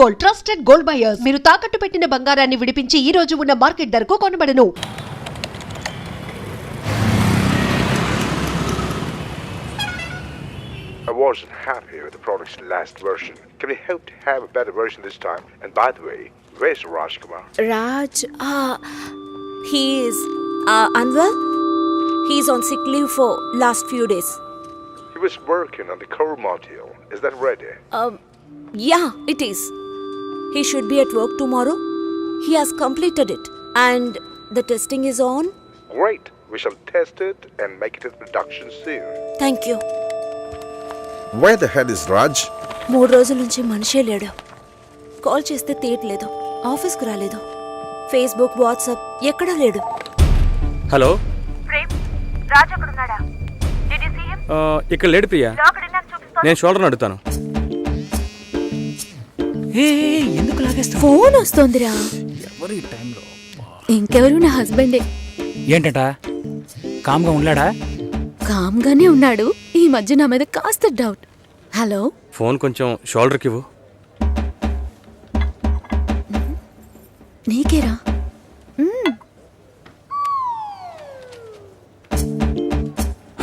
Gold, trusted gold buyers. మీరు తాకట్టు పెట్టిన బంగారాన్ని విడిపించి ఈ రోజు ఉన్న మార్కెట్ ధరకు కొనబడను. I wasn't happy with the product's last version. Can we hope to have a better version this time? And by the way, where's Rajkumar? Raj, he is unwell. He's on sick leave for last few days. He was working on the core module. Is that ready? Yeah, it is. He should be at work tomorrow. He has completed it and the testing is on. Great. We shall test it and make it in production soon. Thank you. Where the hell is Raj? 3 రోజుల నుంచి మనిషే లేడు. Call చేస్తే తీయట్లేదు, ఆఫీస్కి రాలేదు, Facebook WhatsApp ఎక్కడా లేడు. హలో, రాజ్ అక్కడున్నాడా? Did you see him? ఇక్కడ లేడు ప్రియా. నేను షోల్డర్ అడుగుతాను. ఎందుకు లాగేస్తా? ఫోన్ వస్తోందిరా. ఎవరు ఈ టైంలో? ఇంకెవరు, నా హస్బెండే. ఏంటట? కామ్గా ఉన్నాడా? కామ్గానే ఉన్నాడు. ఈ మధ్య నా మీద కాస్త డౌట్. హలో, ఫోన్ కొంచెం షోల్డర్కి ఇవ్వు. నీకేరా?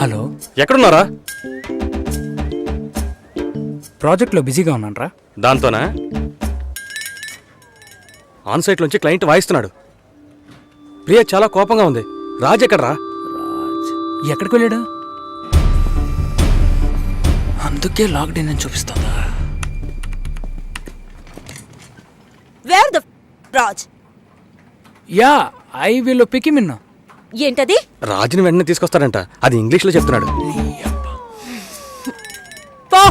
హలో, ఎక్కడున్నారా? ప్రాజెక్ట్లో బిజీగా ఉన్నానరా. దాంతోనా? ఆన్ సైట్ నుంచి క్లయింట్ వాయిస్తున్నాడు. ప్రియా చాలా కోపంగా ఉంది. రాజ్ ఎక్కడ్రా? రాజ్ ఎక్కడికి వెళ్ళాడు? అందుకే లాక్డౌన్ అని చూపిస్తుందా? Where the Raj? Yeah, I will pick him in. ఏంటది? రాజుని వెంటనే తీసుకొస్తాడంట. అది ఇంగ్లీష్లో చెప్తున్నాడు. పో.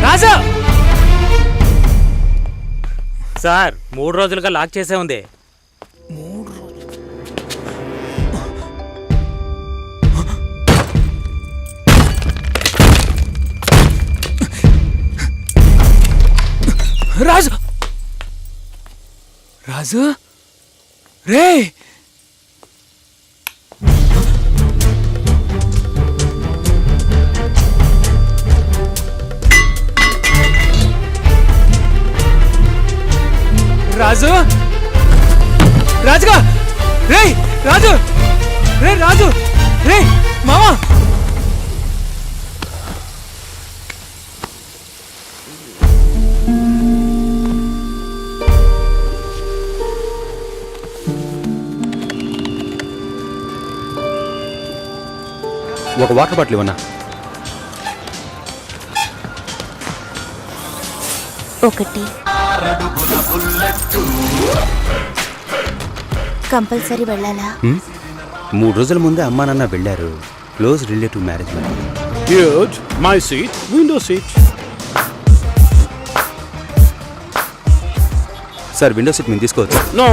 రాజా సార్, 3 రోజులుగా లాక్ చేసే ఉంది. 3 రోజులు? రాజు, రాజు రే, రాజు, రాజుగా రే, రాజు రే, రాజు రే, మామా. ఒక వాటర్ బాటిల్ ఇవ్వనా? ఒకటి. కంపల్సరీ వెళ్ళాలా? 3 రోజుల ముందే అమ్మా నాన్న వెళ్ళారు. Close relative marriage. Good. My seat. Window seat. Sir, window seat మేము తీసుకోవచ్చు? No.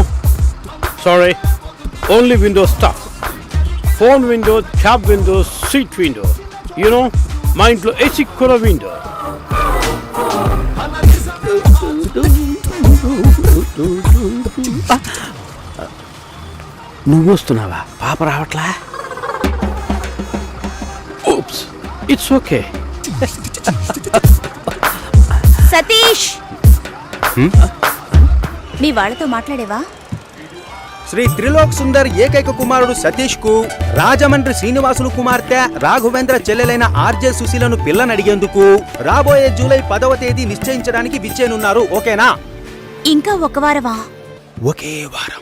Sorry. Only window stuff. Phone window, cab window, seat window. You know, మా ఇంట్లో ఏసీ కూడా window. నువ్వు వస్తున్నావా? పాప రావట్లా? Oops. It's okay. సతీష్, మీ వాళ్ళతో మాట్లాడేవా? శ్రీ త్రిలోక్ సుందర్ ఏకైక కుమారుడు సతీష్ కు రాజమండ్రి శ్రీనివాసులు కుమార్తె రాఘవేంద్ర చెల్లెలైన ఆర్జే సుశీలను పిల్లని అడిగేందుకు రాబోయే జూలై 10వ తేదీ నిశ్చయించడానికి విచ్చేనున్నారు. ఓకేనా? ఇంకా ఒక వారమా? ఒకే వారం.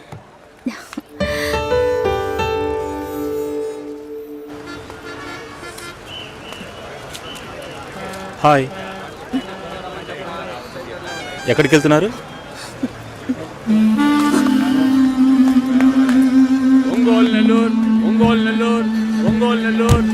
హాయ్. ఎక్కడికి వెళ్తున్నారు? ఒంగోలు నెల్లూరు, ఒంగోలు నెల్లూరు, ఒంగోలు నెల్లూరు.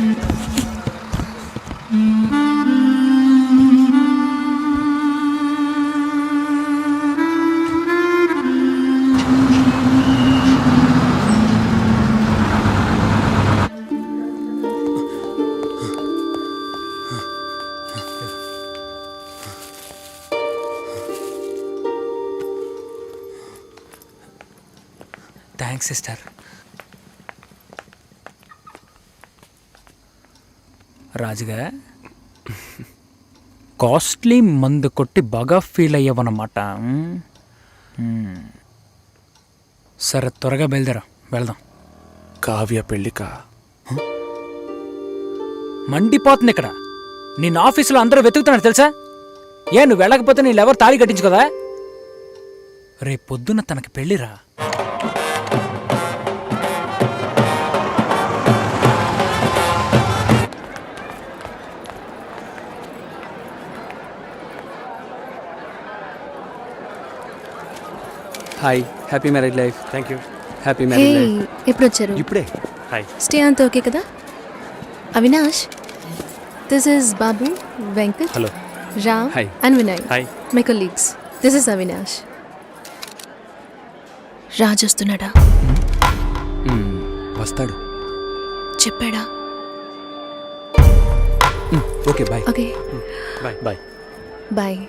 Thanks sister. రాజుగా కాస్ట్లీ మందు కొట్టి బాగా ఫీల్ అయ్యావన్నమాట. సరే త్వరగా బయలుదేరా, వెళ్దాం. కావ్య పెళ్ళికా? మండిపోతుంది ఇక్కడ. నిన్న ఆఫీసులో అందరూ వెతుకుతున్నారు తెలుసా? ఏ నువ్వు వెళ్ళకపోతే నీళ్ళెవరు తాళి కట్టించు కదా. రేపు పొద్దున్న తనకి పెళ్ళిరా. Hi, happy marriage life. Thank you. Happy marriage life. ఎప్పుడు వచ్చారు? ఇప్పుడే. హాయ్. స్టే అంతా ఓకే కదా? Avinash, this is Babu, Venkat, hello. Ram Hi. And Vinay, hi. My colleagues. This is Avinash. Raj వస్తున్నాడా? వస్తాడు. చెప్పాడా? Okay bye. Okay bye bye. Bye.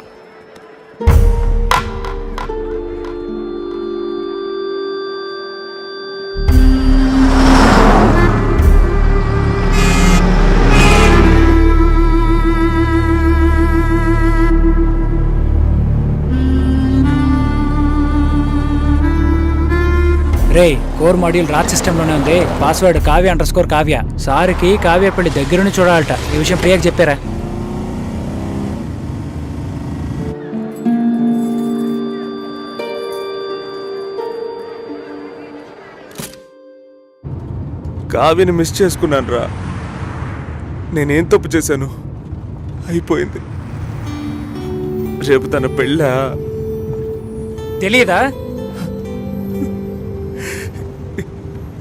రే, కోర్ మాడ్యూల్ రాజ్ సిస్టంలోనే ఉంది. పాస్వర్డ్ కావ్య__ కావ్య. సార్కి కావ్య పెళ్లి దగ్గరుండి చూడాలట. ఈ విషయం ప్రియాకి చెప్పారా? కావ్యని మిస్ చేసుకున్నాను రా. నేనేం తప్పు చేశాను? అయిపోయింది. రేపు తన పెళ్ళా? తెలియదా?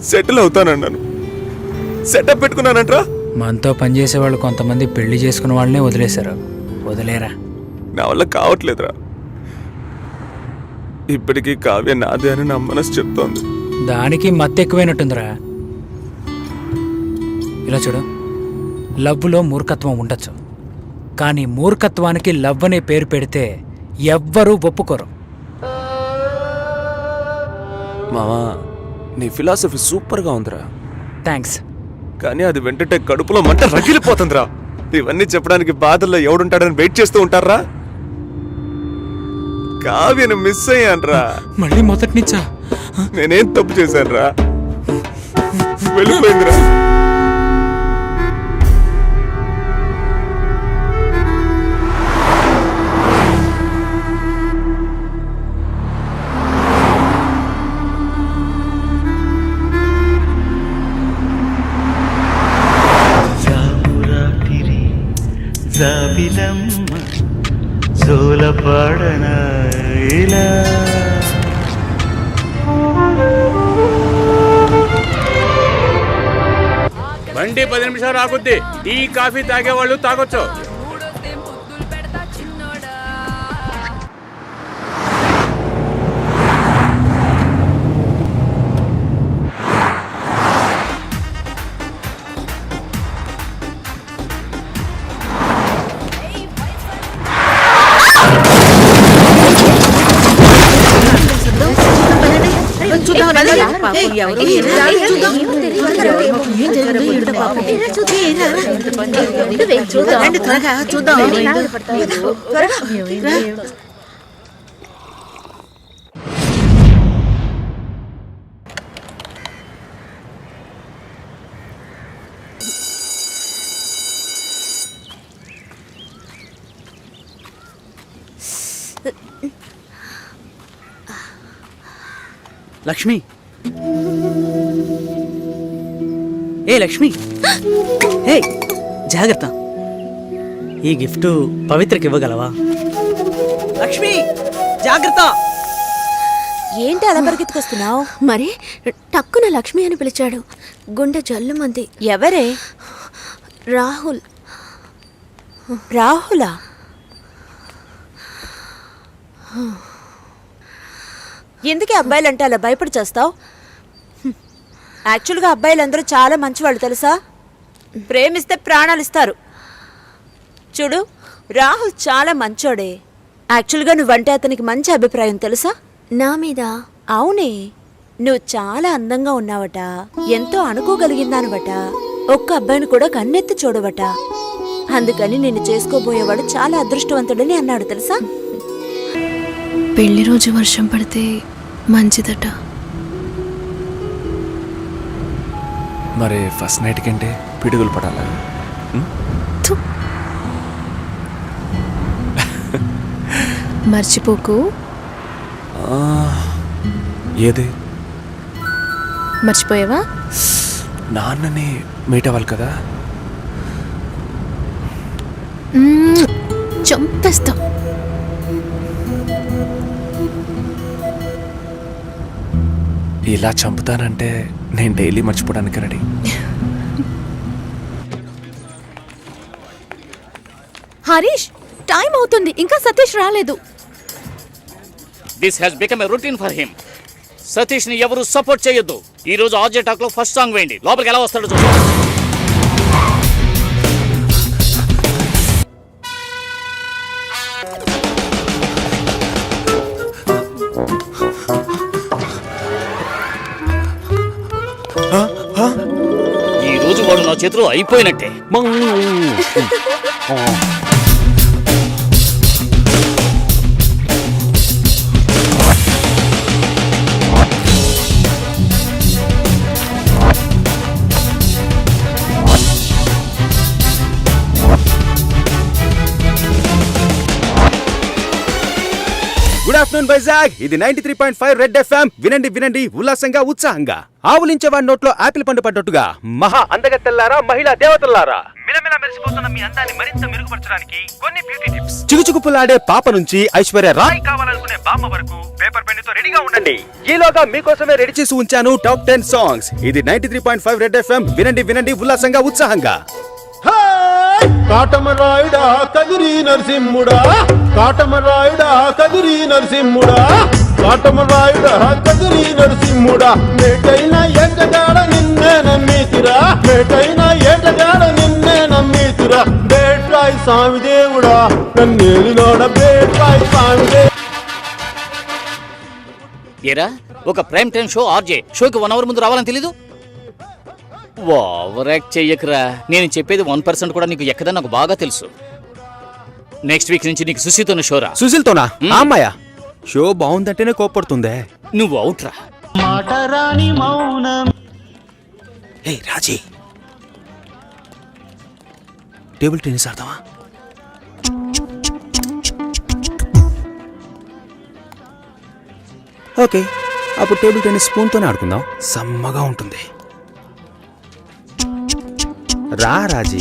సెటిల్ అవుతానన్నాను, సెటప్ పెట్టుకున్నానంట్రా. మనతో పనిచేసే వాళ్ళు కొంతమంది పెళ్లి చేసుకున్న వాళ్ళనే వదిలేశారు. వదిలేరా? నా వల్ల కావట్లేదురా. ఇప్పటికీ కావ్య నాదే అని నా మనసు చెప్తోంది. దానికి మత్తు ఎక్కువైనట్టుందిరా. ఇలా చూడు, లవ్లో మూర్ఖత్వం ఉండొచ్చు, కానీ మూర్ఖత్వానికి లవ్ అనే పేరు పెడితే ఎవ్వరూ ఒప్పుకోరు. మావా, నీ ఫిలాసఫీ సూపర్గా ఉందిరా. థ్యాంక్స్. కానీ అది వెంటనే కడుపులో మంట రగిలిపోతుందిరా. ఇవన్నీ చెప్పడానికి బాధల్లో ఎవడుంటాడని వెయిట్ చేస్తూ ఉంటారా? కావ్యను మిస్ అయ్యాన్రా. మళ్ళీ మొదటి నుంచా? నేనేం తప్పు చేశానురా? వెళ్ళిపోయిందిరా. బండి 10 నిమిషాలు ఆగుద్ది. టీ కాఫీ తాగేవాళ్ళు తాగొచ్చు. లక్ష్మి, ఏ లక్ష్మి, హే జాగ్రత్త. ఈ గిఫ్ట్ పవిత్రకి ఇవ్వగలవా? లక్ష్మి జాగ్రత్త. ఏంటి అలా పరిగెత్తుకొస్తున్నావు? మరి టక్కున లక్ష్మి అని పిలిచాడు. గుండె జల్లుమంది. ఎవరే? రాహుల్. రాహులా? ఎందుకే అబ్బాయిలంటే అలా భయపడి చేస్తావు? యాక్చువల్గా అబ్బాయిలందరూ చాలా మంచివాళ్ళు తెలుసా. ప్రేమిస్తే ప్రాణాలు ఇస్తారు. చూడు, రాహుల్ చాలా మంచోడే. యాక్చువల్గా నువ్వంటే అతనికి మంచి అభిప్రాయం తెలుసా. నా మీద? అవునే. నువ్వు చాలా అందంగా ఉన్నావట, ఎంతో అనుకోగలిగిందానవట, ఒక్క అబ్బాయిని కూడా కన్నెత్తి చూడవట. అందుకని నిన్ను చేసుకోబోయేవాడు చాలా అదృష్టవంతుడని అన్నాడు తెలుసా. పెళ్లి రోజు వర్షం పడితే మంచిదట. మరి ఫస్ట్ నైట్ కంటే పిడుగులు పడాలా? థు. మర్చిపోకు. ఏది? మర్చిపోయావా? నాన్నని మీట్ అవ్వాలి కదా. చంపేస్తా. ఇలా చంపుతానంటే నేను డైలీ మర్చిపోవడానికి రెడీ. హరీష్, టైం అవుతుంది, ఇంకా సతీష్ రాలేదు. This has become a routine for him. Satish ని ఎవరు సపోర్ట్ చేయొద్దు. ఈ రోజు ఆర్జే టాక్ లో ఫస్ట్ సాంగ్ వేయండి. లోపలికి ఎలా వస్తాడో చూద్దాం. ఈ రోజు వాడు నా చేతిలో అయిపోయినట్టే. Good afternoon Vizag. ఇది 93.5 రెడ్ ఎఫ్ఎం. వినండి వినండి ఉల్లాసంగా ఉత్సాహంగా. ఆవులించేవాడి నోట్లో ఆపిల్ పండు పడ్డట్టుగా మహా అందగత్తెల్లారా, మహిళా దేవతల్లారా, మిలమిల మెరిసిపోతున్న మీ అందాన్ని మరింత మెరుగుపరచడానికి కొన్ని బ్యూటీ టిప్స్. చిగుచుకుపులాడే పాప నుంచి ఐశ్వర్య రాయ్ కావాలనుకునే బామ్మ వరకు పేపర్ పెన్ తో రెడీగా ఉండండి. ఈలోగా మీకోసమే రెడీ చేసి ఉంచాను టాప్ 10 సాంగ్స్. ఇది 93.5 రెడ్ ఎఫ్ఎం. వినండి వినండి ఉల్లాసంగా ఉత్సాహంగా. కాటమరాయుడా కదిరి నరసింహుడా, కాటమరాయుడా కదిరి నరసింహుడా, కాటమరాయుడా కదిరి నరసింహుడా, మేటైన ఏటగాడ నిన్నే నమ్మీతిరా, మేటైన ఏటగాడ నిన్నే నమ్మీతిరా, బేట్రాయి స్వామి దేవుడా కన్నేలినోడ బేట్రాయి స్వామి దేవుడా. ఏరా, ఒక ప్రైమ్ టైం షో ఆర్జే షోకి 1 అవర్ ముందు రావాలని తెలీదు? ఓవర్ యాక్ట్ చెయ్యకురా. నేను చెప్పేది 1% కూడా నీకు ఎక్కదని నాకు బాగా తెలుసు. నెక్స్ట్ వీక్ నుంచి నీకు సుశీతోనే షోరా. సుశీల్తోనా? అమ్మాయ షో బాగుందంటేనే కోపడుతుందే. నువ్వు అవుట్ రా. హే రాజీ, టేబుల్ టెన్నిస్ ఆడతావా? ఓకే, అప్పుడు టేబుల్ టెన్నిస్ స్పూన్తోనే ఆడుకుందాం. సమ్మగా ఉంటుంది. రా రాజీ.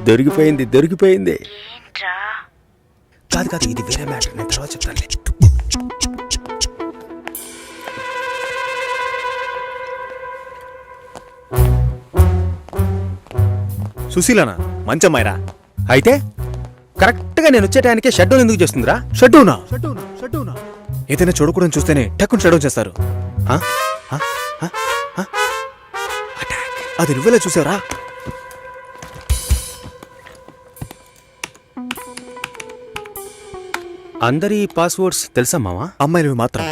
దొరికిపోయింది దొరికిపోయింది. కాదు కాదు, ఇది వేరే మ్యాటర్, నేను తర్వాత చెప్తానులే. సుశీలనా? మంచమ్మాయిరా. అయితే కరెక్ట్గా నేను వచ్చే టైంకే షట్ డౌన్ ఎందుకు చేస్తుందిరా? షట్ డౌనా? ఏదైనా చూడకూడదు చూస్తేనే టక్కుని షట్ డౌన్ చేస్తారు. అది నువ్వెలా చూసావరా? అందరి పాస్వర్డ్స్ తెలుసా మావా? అమ్మాయిలు మాత్రం.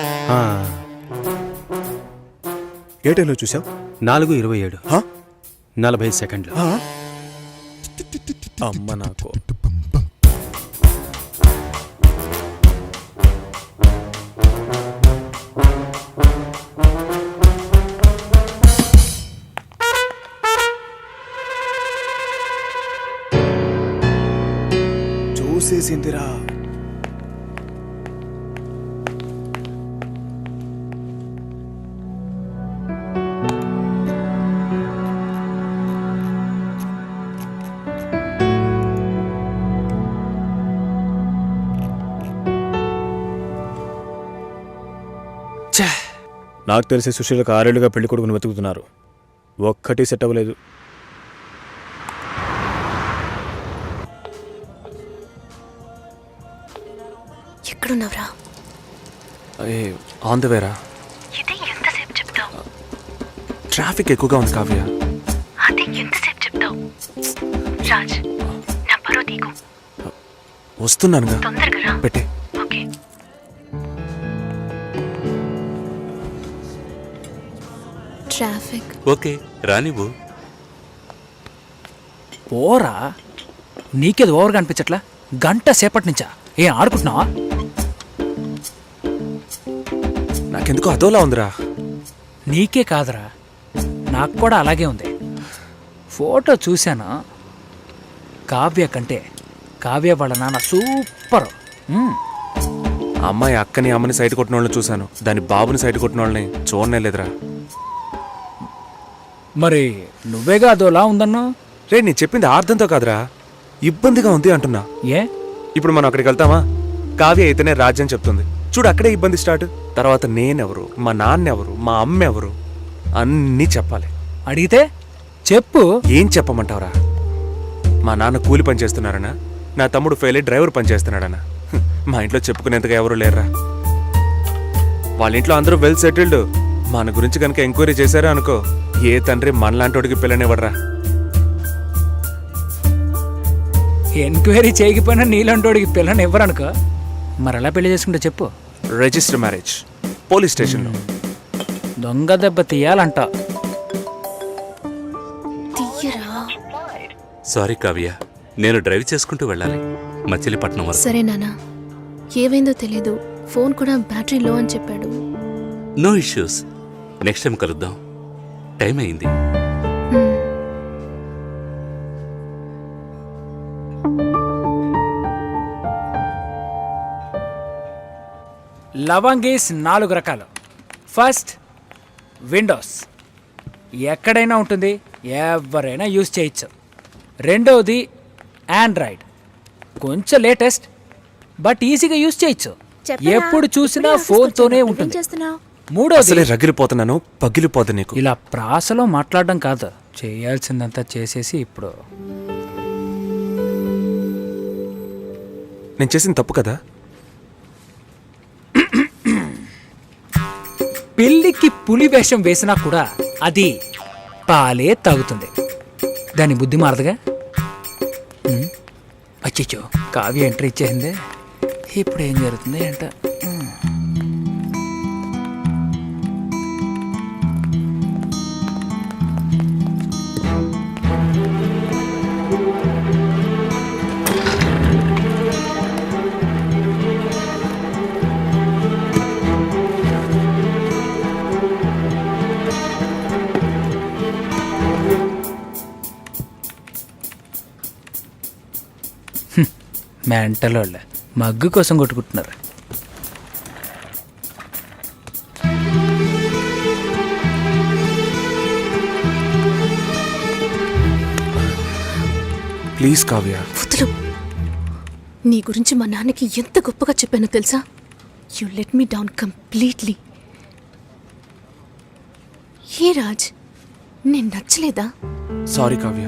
ఏ టైంలో చూసావు? 4:27 40 సెకండ్లు. అమ్మ నాకు. చూసేసిందిరా. నాకు తెలిసి సుశీలకు 6 ఏళ్లుగా పెళ్లి కొడుకుని వెతుకుతున్నారు. ఒక్కటి సెట్ అవ్వలేదు. ఎక్కడున్నావురా? ఆన్ ద వేరా. ఇది ఎంతసేపు చెప్తావు? ట్రాఫిక్ ఎక్కువగా ఉంది కావ్య. ఎంతసేపు చెప్తావు? రాజ్, నా పరో తీకు. వస్తున్నానుగా, తొందరగా రా. పెట్టే. ఓకే. ట్రాఫిక్. ఓకే, రానివ్వు. ఓరా, నీకేది ఓవర్గా అనిపించట్లా? గంట సేపటి నుంచా ఏం ఆడుకుంటున్నావా? నాకెందుకో అదోలా ఉందిరా. నీకే కాదురా, నాకు కూడా అలాగే ఉంది. ఫోటో చూశాను. కావ్య కంటే కావ్య వాళ్ళ నాన్న సూపర్. ఆ అమ్మాయి అక్కని అమ్మని సైడ్ కొట్టిన వాళ్ళని చూశాను, దాని బాబుని సైడ్ కొట్టిన వాళ్ళని చూడనే లేదురా. మరి నువ్వేగా అదోలా ఉందన్నా? రే, నేను చెప్పింది అర్థంతో కాదురా, ఇబ్బందిగా ఉంది అంటున్నా. ఏ ఇప్పుడు మనం అక్కడికి వెళ్తామా? కావ్య అయితేనే రాజ్యం చెప్తుంది. చూడు, అక్కడే ఇబ్బంది స్టార్ట్. తర్వాత నేనెవరు, మా నాన్నెవరు, మా అమ్మ ఎవరు అన్నీ చెప్పాలి. అడిగితే చెప్పు. ఏం చెప్పమంటావురా? మా నాన్న కూలి పని చేస్తున్నారనా, నా తమ్ముడు ఫెయిల్ అయ్యి డ్రైవర్ పని చేస్తున్నాడనా? మా ఇంట్లో చెప్పుకునేంతగా ఎవరు లేరురా. వాళ్ళ ఇంట్లో అందరూ వెల్ సెటిల్డ్. మన గురించి కనుక ఎంక్వైరీ చేశారా అనుకో, ఏ తండ్రి మనలాంటోడికి పిల్లనివ్వడరా. ఎంక్వైరీ చేయకపోయినా నీలాంటోడికి పిల్లని ఇవ్వరనుకో. మరి ఎలా పెళ్లి చేసుకుంటే చెప్పు. రిజిస్టర్ మ్యారేజ్, పోలీస్ స్టేషన్లో. దొంగ దెబ్బ తీయాలంట. సారీ కావ్య, నేను డ్రైవ్ చేసుకుంటూ వెళ్ళాలి మచిలీపట్నం వరకు. సరే నాన్న, ఏమైందో తెలీదు. ఫోన్ కూడా బ్యాటరీ లో అని చెప్పాడు. నో ఇష్యూస్, నెక్స్ట్ టైం కలుద్దాం. టైం అయింది. లవంగీస్ 4 రకాలు. First, Windows. ఎక్కడైనా ఉంటుంది, ఎవరైనా యూజ్ చేయొచ్చు. రెండవది ఆండ్రాయిడ్, కొంచెం లేటెస్ట్ బట్ ఈజీగా యూజ్ చేయొచ్చు. ఎప్పుడు చూసినా ఫోన్తోనే ఉంటుంది. మూడోది, రగిలిపోతున్నాను, పగిలిపోదు నీకు. ఇలా ప్రాసలో మాట్లాడడం కాదు, చేయాల్సిందంతా చేసేసి ఇప్పుడు. నేను చేసిన తప్పు కదా? పిల్లికి పులి వేషం వేసినా కూడా అది పాలే తాగుతుంది. దాని బుద్ధి మారదుగా. అచ్చిచ్చో, కావ్య ఎంట్రీ ఇచ్చేసిందే. ఇప్పుడు ఏం జరుగుతుంది అంట. మెంటల్ వాళ్ళ మగ్గు కోసం కొట్టుకుంటున్నారు. ప్లీజ్ కావ్య. వదులు. నీ గురించి మా నాన్నకి ఎంత గొప్పగా చెప్పానో తెలుసా? You let me down completely. ఏ రాజ్, నేను నచ్చలేదా? సారీ కావ్య,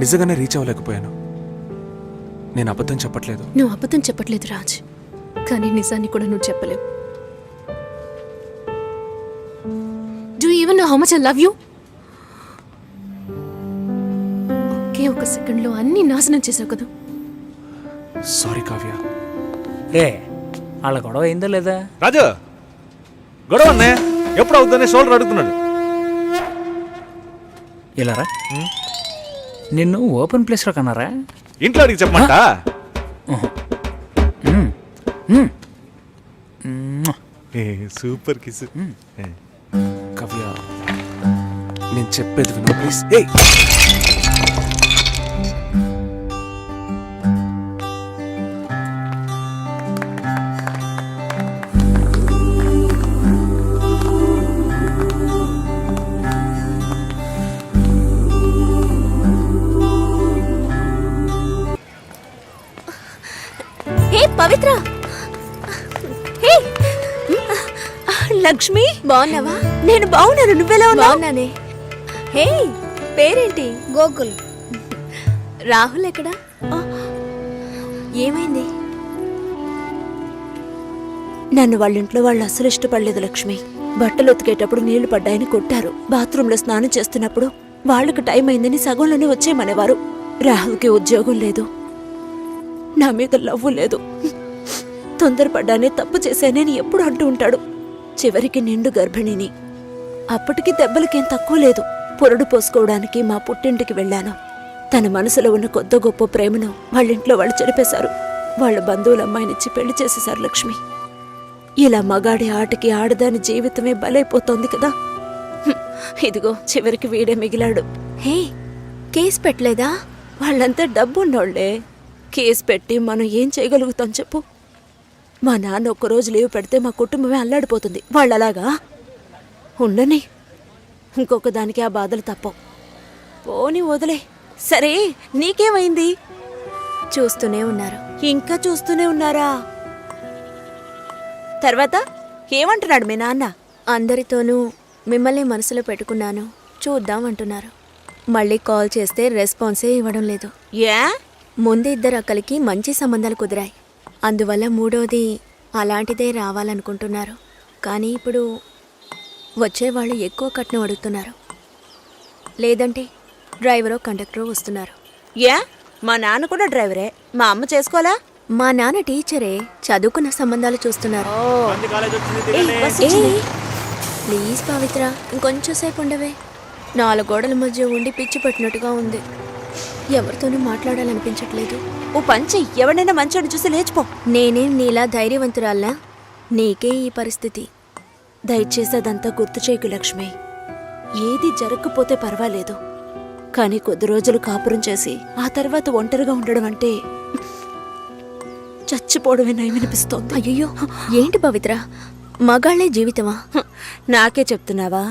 నిజంగానే రీచ్ అవ్వలేకపోయాను. నేను అబద్ధం చెప్పట్లేదు. నువ్వు అబద్ధం చెప్పట్లేదు రాజ్, కానీ నిజాన్ని కూడా నువ్వు చెప్పలేవు. Do you even know how much I love you? ఒకే ఒక సెకండ్లో అన్ని నాశనం చేసావు కదా. సారీ కావ్య. రే, వాళ్ళ గొడవ అయిందా లేదా? రాజు, గొడవ అన్నయ్య ఎప్పుడు అవుతుందనే షోల్డర్ అడుగుతున్నాడు. ఇలారా, నిన్ను ఓపెన్ ప్లేస్లో కన్నారా? ఇంట్లో అడిగి చెప్పమంట. Super kiss. కావ్య, నేను చెప్పేది విను ప్లీజ్. హే పవిత్ర, హే లక్ష్మి, బాగున్నావా? నేను బాగున్నాను, నువ్వెలా ఉన్నావు? బాగున్నానే. హే, పేరేంటి? గోకుల్. రాహుల్ ఎక్కడా? ఏమైంది? నన్ను వాళ్ళ ఇంట్లో వాళ్ళు అసలు ఇష్టపడలేదు లక్ష్మి. బట్టలు ఉతికేటప్పుడు నీళ్లు పడ్డాయని కొట్టారు. బాత్రూంలో స్నానం చేస్తున్నప్పుడు వాళ్ళకు టైం అయిందని సగంలోనే వచ్చేయమనేవారు. రాహుల్కి ఉద్యోగం లేదు, నా మీద లవ్వు లేదు. తొందరపడ్డానే తప్పు చేశానని ఎప్పుడు అంటూ ఉంటాడు. చివరికి నిండు గర్భిణిని. అప్పటికి దెబ్బలకేం తక్కువ లేదు. పొరడు పోసుకోవడానికి మా పుట్టింటికి వెళ్ళాను. తన మనసులో ఉన్న కొద్ది గొప్ప ప్రేమను వాళ్ళింట్లో వాళ్ళు చెరిపేశారు. వాళ్ళ బంధువుల అమ్మాయినిచ్చి పెళ్లి చేసేశారు లక్ష్మి. ఇలా మగాడి ఆటకి ఆడదాని జీవితమే బలైపోతోంది కదా. ఇదిగో చివరికి వీడే మిగిలాడు. హే, కేసు పెట్టలేదా? వాళ్ళంతా డబ్బున్నోళ్లే. కేసు పెట్టి మనం ఏం చేయగలుగుతాం చెప్పు? మా నాన్న ఒక్కరోజు లీవ్ పెడితే మా కుటుంబమే అల్లాడిపోతుంది. వాళ్ళలాగా ఉండని. ఇంకొక దానికి ఆ బాధలు తప్పవు. పోని వదిలే. సరే, నీకేమైంది? చూస్తూనే ఉన్నారు. ఇంకా చూస్తూనే ఉన్నారా? తర్వాత ఏమంటున్నాడు మీ నాన్న? అందరితోనూ మిమ్మల్ని మనసులో పెట్టుకున్నాను, చూద్దాం అంటున్నారు. మళ్ళీ కాల్ చేస్తే రెస్పాన్సే ఇవ్వడం లేదు. ఏ? ముందు ఇద్దరు అక్కలకి మంచి సంబంధాలు కుదిరాయి. అందువల్ల మూడోది అలాంటిదే రావాలనుకుంటున్నారు. కానీ ఇప్పుడు వచ్చేవాళ్ళు ఎక్కువ కట్నం అడుగుతున్నారు. లేదంటే డ్రైవరో కండక్టరో వస్తున్నారు. ఏ? మా నాన్న కూడా డ్రైవరే. మా అమ్మ చేసుకోవాలా? మా నాన్న టీచరే, చదువుకున్న సంబంధాలు చూస్తున్నారు. ప్లీజ్ పవిత్ర, ఇంకొంచెం సేపు ఉండవే. 4 గోడల మధ్య ఉండి పిచ్చి పట్టినట్టుగా ఉంది. ఎవరితోనూ మాట్లాడాలనిపించట్లేదు. ఓ పంచి, ఎవడైనా మంచోడు చూసి లేచిపో. నేనేం నీలా ధైర్యవంతురాల్లా? నీకే ఈ పరిస్థితి. దయచేసి అదంతా గుర్తు చేయకు లక్ష్మి. ఏది జరగకపోతే పర్వాలేదు, కానీ కొద్ది రోజులు కాపురం చేసి ఆ తర్వాత ఒంటరిగా ఉండడం అంటే చచ్చిపోవడమే నయమనిపిస్తోంది. అయ్యో, ఏంటి పవిత్ర, మగాళ్లే జీవితమా? నాకే చెప్తున్నావా?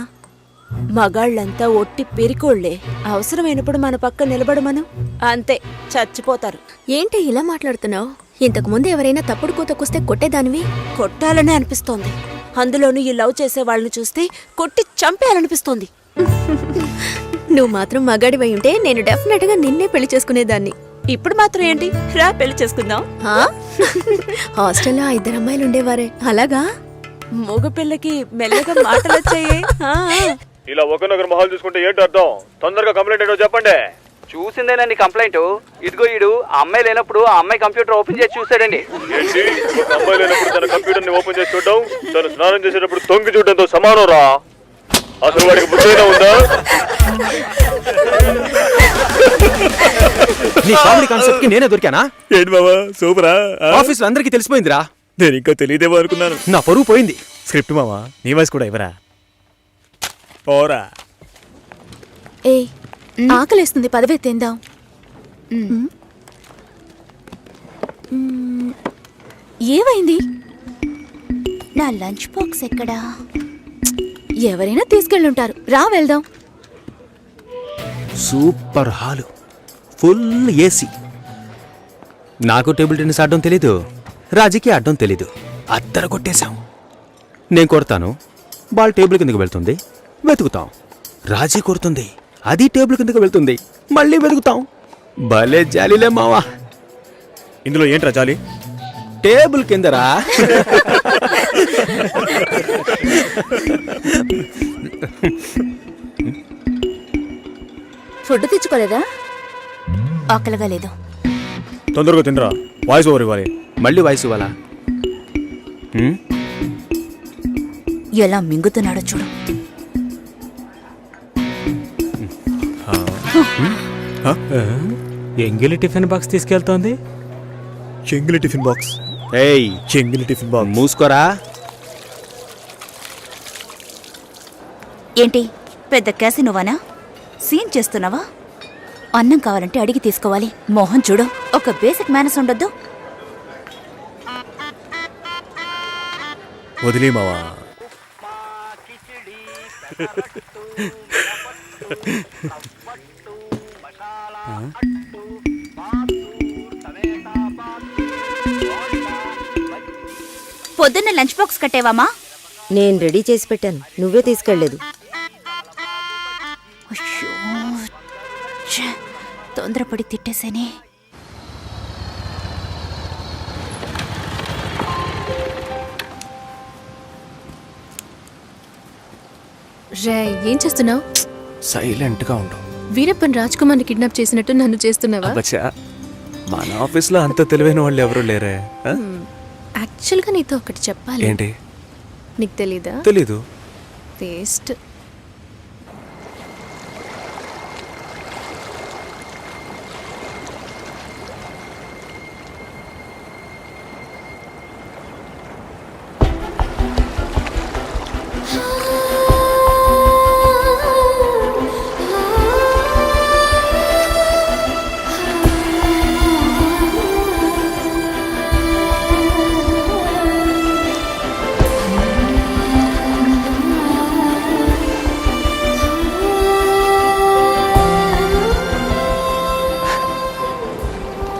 మగాళ్ళంతా ఒట్టి పెరికోళ్లే. అవసరమైనప్పుడు మన పక్క నిలబడమను, అంతే, చచ్చిపోతారు. ఏంటి ఇలా మాట్లాడుతున్నావు? ఇంతకు ముందు ఎవరైనా తప్పుడు కూతకొస్తే కొట్టేదానివి. కొట్టాలనే అనిపిస్తోంది. అందులోనూ ఈ లవ్ చేసే వాళ్ళని చూస్తే కొట్టి చంపేయాలనిపిస్తోంది. నువ్వు మాత్రం మగాడివై ఉంటే నేను డెఫినెట్ గా నిన్నే పెళ్లి చేసుకునేదాన్ని. ఇప్పుడు మాత్రం ఏంటి? రా పెళ్లి చేసుకుందాం. హాస్టల్లో 2 అమ్మాయిలు ఉండేవారే, అలాగా? మగ పిల్లకి మెల్లగా మాటలు వచ్చాయి. ఇలా ఒకరినొకరు మొహాలు చూసుకుంటే ఏంటి అర్థం? తొందరగా కంప్లైంట్ ఏంటో చెప్పండి. చూసిందేనండి కంప్లైంట్. ఇదిగో ఈడు ఆ అమ్మాయి లేనప్పుడు ఆ అమ్మాయి కంప్యూటర్ ఓపెన్ చేసి చూసాడండి. ఏంటి, ఒక అమ్మాయి లేనప్పుడు తన కంప్యూటర్ ని ఓపెన్ చేసి చూడడం, తను స్నానం చేసేటప్పుడు తొంగి చూడడంతో సమానం రా. అసలు వాడికి బుద్ధైనా ఉందా? నీ కామెడీ కాన్సెప్ట్ కి నేనే దొరికానా? ఏంటి బాబా, సూపరా? ఆఫీస్ లో అందరికీ తెలిసిపోయిందిరా. నేను ఇంకా తెలియదేమో అనుకున్నాను. నా పరువు పోయింది. స్క్రిప్ట్ మావా, నీ వాయిస్ కూడా ఇవ్వరా? పోరా. ఏ, ఆకలేస్తుంది, పదవే తిందాం. ఏమైంది? నా లంచ్ బాక్స్ ఎక్కడా? ఎవరైనా తీసుకెళ్ళుంటారు, రా వెళ్దాం. Super hall, full AC. నాకు టేబుల్ టెన్నిస్ ఆడడం తెలీదు, రాజీకి ఆడడం తెలీదు. అద్దర కొట్టేశాం. నేను కొడతాను, బాల్ టేబుల్ కిందకి వెళ్తుంది, వెతుకుతాం. రాజీ కొడుతుంది, అది టేబుల్ కిందకి వెళ్తుంది, మళ్ళీ వెతుకుతాం. భలే జాలీలే మావా. ఇందులో ఏంట్రా జాలి? టేబుల్ కిందరా. ఫుడ్ తెచ్చుకోలేదా? ఆకలిగా లేదు. తొందరగా తినరా, వాయిస్ ఓవర్ ఇవ్వాలి. మళ్ళీ వాయిస్ ఇవ్వాలా? ఎలా మింగుతున్నాడో చూడు. ఎంగిలి టిఫిన్ బాక్స్ తీసుకెళ్తోంది. చెంగిలి టిఫిన్ బాక్స్. ఏయ్, చెంగిలి టిఫిన్ బాక్స్. మూసుకోరా. ఏంటి, పెద్ద క్యాసినోవానా? సీన్ చేస్తున్నావా? అన్నం కావాలంటే అడిగి తీసుకోవాలి. మోహన్ చూడు, ఒక బేసిక్ మేనస్ ఉండొద్దు. వదిలే మావా. పొద్దున్న లంచ్ బాక్స్ కట్టేవామా? నేను రెడీ చేసి పెట్టాను, నువ్వే తీసుకెళ్లేదు. తొందరపడి తిట్టేసేనే. రే, ఏం చేస్తున్నావు? సైలెంట్గా ఉండు. వీరప్పన్ రాజ్ కుమార్ని కిడ్నాప్ చేసినట్టు నన్ను చేస్తున్నావా? అబ్బచ్చా, మన ఆఫీస్లో అంత తెలివైన వాళ్ళు ఎవరు లేరే. ఆ? యాక్చువల్గా నీతో ఒకటి చెప్పాలి. ఏంటి? నీకు తెలీదా? తెలీదు. వేస్ట్.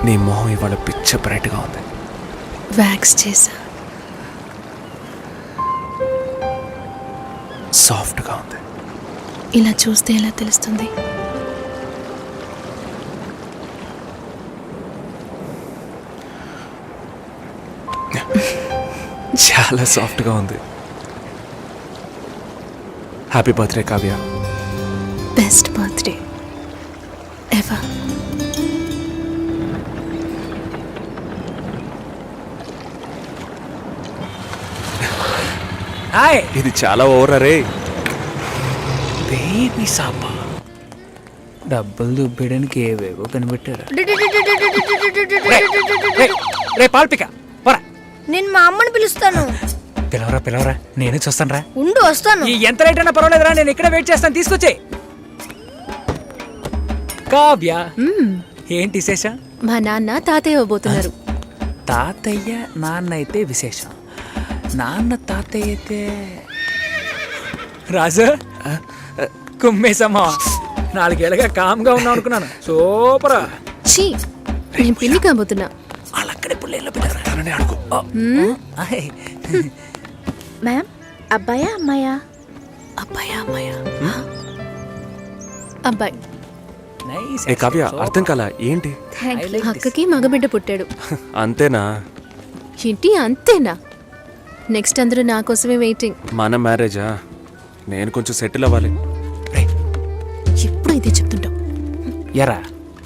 నీ మొహం ఇవాళ పిచ్చ బ్రైట్గా ఉంది. వ్యాక్స్ చేసా. సాఫ్ట్గా ఉంది. ఇలా చూస్తే ఎలా తెలుస్తుంది? చాలా సాఫ్ట్గా ఉంది. Happy birthday Kavya. Best birthday ever. Hi. ఇది చాలా ఓవర్ రే. బేబీ సాపా డబ్బులు దుబ్బేయడానికి ఏవేవో కనిపెట్టారు. రే పాల్పిక పోరా. నేను మా అమ్మని పిలుస్తాను. పిలవరా పిలవరా, నేనే చూస్తాను రా. ఉండు వస్తాను. ఎంత లేట్ అయినా పర్వాలేదురా, నేను ఇక్కడే వెయిట్ చేస్తాను. తీసుకొచ్చే. కావ్య, ఏంటి విశేషం? మా నాన్న తాతయ్య ఇవ్వబోతున్నారు. తాతయ్య నాన్న అయితే విశేషం, నాన్న తాతయ్య అయితే రాజు కుమ్మేసమ్మా. 4 ఏళ్ళగా కామ్గా ఉన్నాం అనుకున్నాను. సూపరా. ఛీ, నేను పిల్లి కాబోతున్నా. వాళ్ళక్కడే పుల్లేళ్ళు పెట్టారు. అడుగు. మ్యామ్, అబ్బాయా అమ్మాయా? అబ్బాయా అమ్మాయా? అబ్బాయి. నైస్. ఏ కావ్య, అర్థం కాలా ఏంటి? అక్కకి మగబిడ్డ పుట్టాడు. అంతేనా? ఏంటి అంతేనా? నెక్స్ట్ అందరూ నా కోసమే వెయిటింగ్. మన మ్యారేజా? నేను కొంచెం సెటిల్ అవ్వాలి. ఎప్పుడు ఇదే చెప్తుంటావు. ఎరా,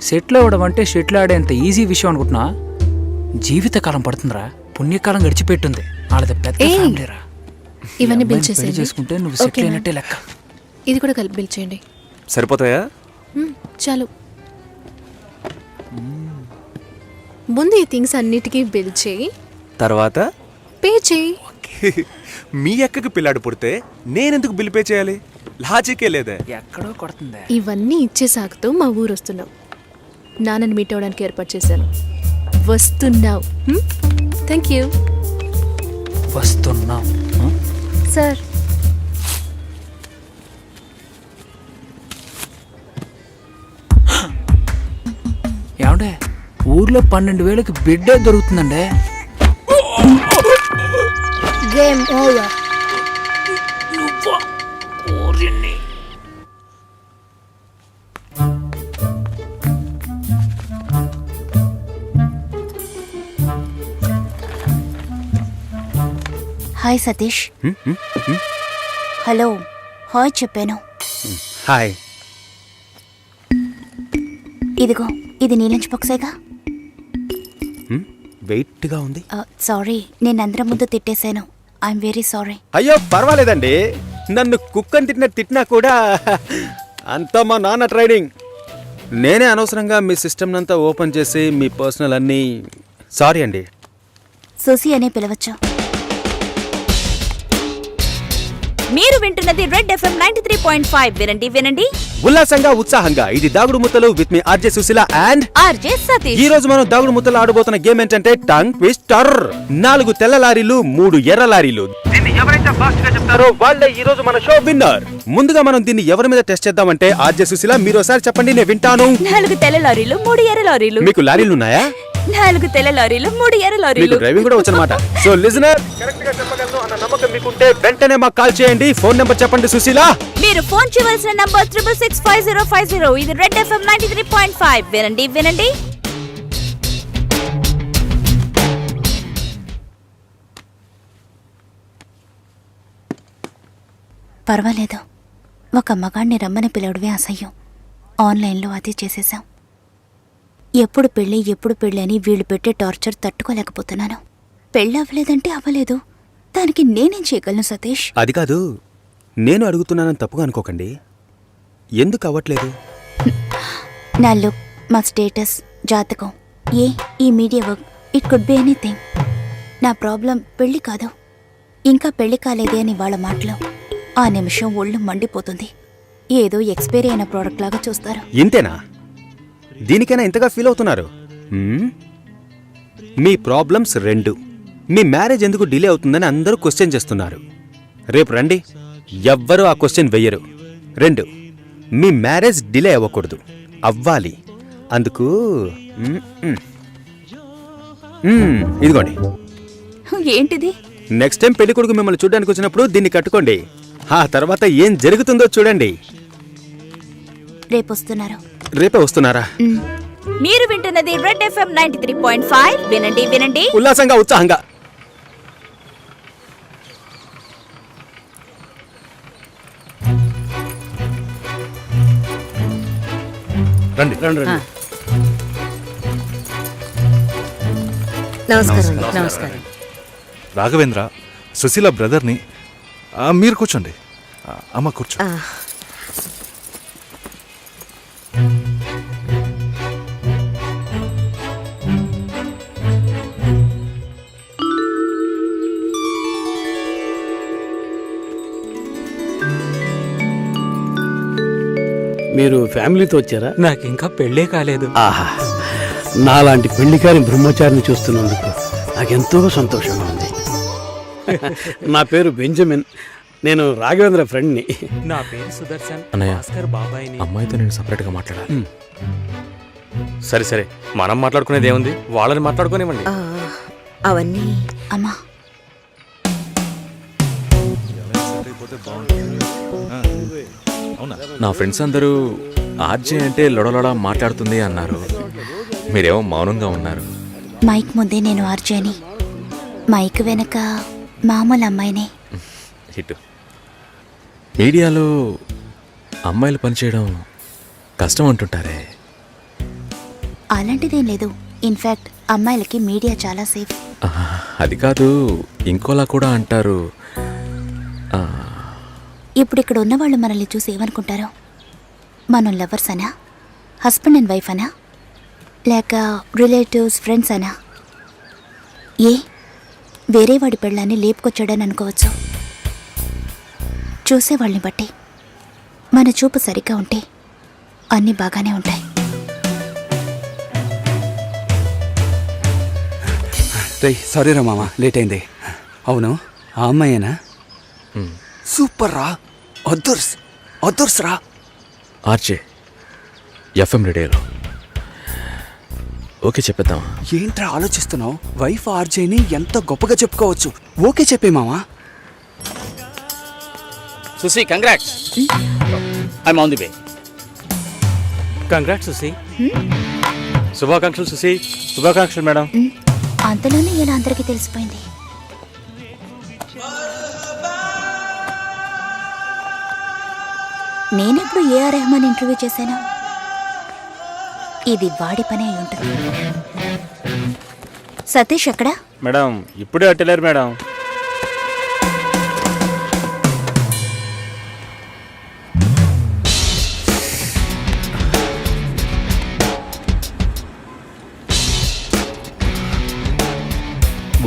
సెటిల్ అవ్వడం అంటే షెటిల్ ఆడేంత ఈజీ విషయం అనుకుంటున్నా? జీవితకాలం పడుతుందిరా. పుణ్యకాలం గడిచిపెట్టుంది. వాళ్ళది పెద్ద ఫ్యామిలీరా. ఇవన్నీ బిల్ పెళ్లి చేసేయండి. చేసుకుంటే నువ్వు సెటిల్ అయినట్టే లెక్క. ఇది కూడా కలిపి బిల్ చేయండి. సరిపోతాయా? చాలు. ముందు ఈ థింగ్స్ అన్నిటికీ బిల్ చేయి, తర్వాత పే చేయి. మీ అక్కకి పిల్లాడు పుడితే నేనెందుకు బిల్ పే చేయాలి? లాజికే లేదే. ఎక్కడో కొడుతుంది. ఇవన్నీ ఇచ్చే సాగుతూ మా ఊరు వస్తున్నావు. నాన్నని మీట్ అవడానికి ఏర్పాటు చేశాను. వస్తున్నావు. Thank you. వస్తున్నాం సార్. ఏమండే, ఊర్లో 12,000కి బిడ్డే దొరుకుతుందండే. Game over. Hi Satish. Hello hi చెప్పాను. హాయ్. ఇదిగో, ఇది నీ లంచ్ బాక్సేగా. వెయిట్గా ఉంది. సారీ, నేను అందరం ముందు తిట్టేశాను. I'm very sorry. అయ్యో పర్వాలేదండి. నన్ను కుక్కని తిట్టినా కూడా అంతా మా నాన్న ట్రైనింగ్. నేనే అనవసరంగా మీ సిస్టమ్ అంతా ఓపెన్ చేసి మీ పర్సనల్ అన్నీ. సారీ అండి. సుసి అనే పిలవచ్చు. మీరు వింటున్నది రెడ్ ఎఫ్ఎం 93.5. వినండి వినండి ఉల్లాసంగా ఉత్సాహంగా. ఇది Dagudu Muthalu with me RJ Sushila and RJ Satish. ఈ రోజు మనం దాగుడు ముత్తలు ఆడబోతున్న గేమ్ ఏంటంటే టంగ్ ట్విస్టర్. 4 తెల్ల లారీలు, 3 ఎర్ర లారీలు. దీన్ని ఎవరైతే ఫాస్ట్ గా చెప్తారో వాళ్ళే ఈ రోజు మన షో విన్నర్. ముందుగా మనం దీన్ని ఎవరి మీద టెస్ట్ చేద్దామంటే ఆర్జే సుశీల మీరు ఒకసారి చెప్పండి, నేను వింటాను. 4 తెల్ల లారీలు, 3 ఎర్ర లారీలు. మీకు లారీలు ఉన్నాయా? 4 తెల్ల లారీలు, 3 ఎర్ర మీకు లారీలు. డ్రైవింగ్ కూడా వచ్చనమాట. సో లిజనర్, కరెక్ట్ గా చెప్పగలను అన్న నమ్మకం మీకుంటే వెంటనే మాకు కాల్ చేయండి. ఫోన్ నెంబర్ చెప్పండి సుశీల. మీరు ఫోన్ చేయవలసిన నంబర్ 6665050. ఇది రెడ్ ఎఫ్ఎం 93.5. వినండి వినండి. పర్వాలేదు, ఒక మగాడిని రమ్మని పిలవడమే అసహ్యం. ఆన్లైన్లో అది చేసేశాం. ఎప్పుడు పెళ్ళి అని వీళ్ళు పెట్టే టార్చర్ తట్టుకోలేకపోతున్నాను. పెళ్ళి అవ్వలేదంటే అవ్వలేదు, దానికి నేనేం చేయగలను సతీష్? అది కాదు, నేను అడుగుతున్నానని తప్పుగా అనుకోకండి. ఎందుకు అవ్వట్లేదు? నా లుక్, మా స్టేటస్, జాతకం, ఈ media work, it could be anything. నా ప్రాబ్లం పెళ్లి కాదు, ఇంకా పెళ్లి కాలేదే అని వాళ్ళ మాటలు. ఆ నిమిషం ఒళ్ళు మండిపోతుంది. ఏదో ఎక్స్పైరీ అయిన ప్రోడక్ట్ లాగా చూస్తారు. ఇంతేనా? దీనికైనా ఇంతగా ఫీల్ అవుతున్నారు? మీ ప్రాబ్లమ్స్ 2. మీ మ్యారేజ్ ఎందుకు డిలే అవుతుందని అందరూ క్వశ్చన్ చేస్తున్నారు. రేపు రండి, ఎవ్వరూ ఆ క్వశ్చన్ వెయ్యరు. 2, మీ మ్యారేజ్ డిలే అవ్వకూడదు, అవ్వాలి. అందుకు ఇదిగోండి. ఏంటిది? నెక్స్ట్ టైం పెళ్లి కొడుకు మిమ్మల్ని చూడడానికి వచ్చినప్పుడు దీన్ని కట్టుకోండి. ఆ తర్వాత ఏం జరుగుతుందో చూడండి. రేపొస్తున్నారు. రేపే వస్తున్నారా? మీరు వింటున్నది రెడ్ FM 93.5. వినండి వినండి ఉల్లాసంగా, ఉత్సాహంగా. రండి రండి రండి. నమస్కారం. రాఘవేంద్ర, సుశీల బ్రదర్ని. మీరు కూర్చోండి. అమ్మ కూర్చో. మీరు ఫ్యామిలీతో వచ్చారా? నాకు ఇంకా పెళ్ళే కాలేదు. ఆహా, నాలాంటి పెళ్లికారి బ్రహ్మచారిని చూస్తున్నందుకు నాకెంతో సంతోషంగా ఉంది. నా పేరు బెంజమిన్, నేను రాఘవేంద్ర ఫ్రెండ్ని. నా పేరు సుదర్శన్. అన్నయ్య, భాస్కర్ బాబాయ్ని. అమ్మాయితో నేను సపరేట్గా మాట్లాడాలి. సరే సరే, మనం మాట్లాడుకునేది ఏముంది, వాళ్ళని మాట్లాడుకోనివ్వండి. అవన్నీ అమ్మా, నా ఫ్రెండ్స్ అందరూ ఆర్జే అంటే లొడలొడ మాట్లాడుతుంది అన్నారు. మీరేమో మౌనంగా ఉన్నారు. మైక్ ముందే నేను ఆర్జేని, మైక్ వెనక మామూలు అమ్మాయినే. హిట్. మీడియాలో అమ్మాయిలు పనిచేయడం కష్టం అంటుంటారే? అలాంటిదేం లేదు. ఇన్ఫ్యాక్ట్ అమ్మాయిలకి మీడియా చాలా సేఫ్. అది కాదు, ఇంకోలా కూడా అంటారు. ఇప్పుడు ఇక్కడ ఉన్నవాళ్ళు మనల్ని చూసి ఏమనుకుంటారు? మనం లవర్స్ అనా, హస్బెండ్ అండ్ వైఫ్ అనా, లేక రిలేటివ్స్, ఫ్రెండ్స్ అనా? వేరే వాడి పెళ్ళాన్ని లేపుకొచ్చాడని అనుకోవచ్చు. చూసేవాళ్ళని బట్టి మన చూపు సరిగ్గా ఉంటే అన్నీ బాగానే ఉంటాయి. సారీ రా మామ, లేట్ అయింది. అవును, ఆ అమ్మాయేనా? సూపర్ రా, అదుర్స్ రా. ఆర్జే ఎఫ్ఎం రేడియోలో. ఓకే చెప్పేద్దాం. ఏంట్రా ఆలోచిస్తున్నావు? వైఫ్ ఆర్జేని ఎంత గొప్పగా చెప్పుకోవచ్చు. ఓకే చెప్పే మామా. Susi, congrats. I'm on the way. Congrats Susi. శుభాకాంక్షలు సుశీ. శుభాకాంక్షలు మేడం. అంతలోనే ఇలా అందరికీ తెలిసిపోయింది. నేనెప్పుడు ఏఆర్ రెహమాన్ ఇంటర్వ్యూ చేశాను? ఇది వాడి పని అయి ఉంటుంది. సతీష్ ఎక్కడా? మేడం ఇప్పుడే అట్టలేరు మేడం.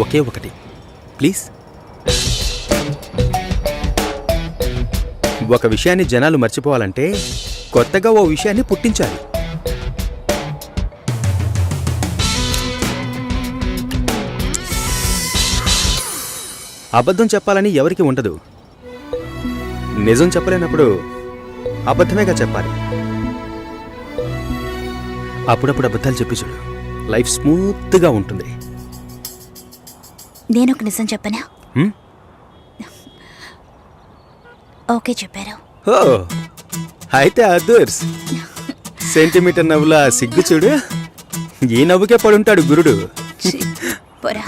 ఒకే ఒకటి ప్లీజ్. ఒక విషయాన్ని జనాలు మర్చిపోవాలంటే కొత్తగా ఓ విషయాన్ని పుట్టించాలి. అబద్ధం చెప్పాలని ఎవరికి ఉండదు. నిజం చెప్పలేనప్పుడు అబద్ధమేగా చెప్పాలి. అప్పుడప్పుడు అబద్ధాలు చెప్పి చూడు, లైఫ్ స్మూత్గా ఉంటుంది. నేనొక నిజం చెప్పనా? ఓకే చెప్పారు. ఓ అయితే అదర్స్. సెంటీమీటర్ నవ్వులా సిగ్గు చూడు, ఈ నవ్వుకే పడుంటాడు గురుడు. పోరా.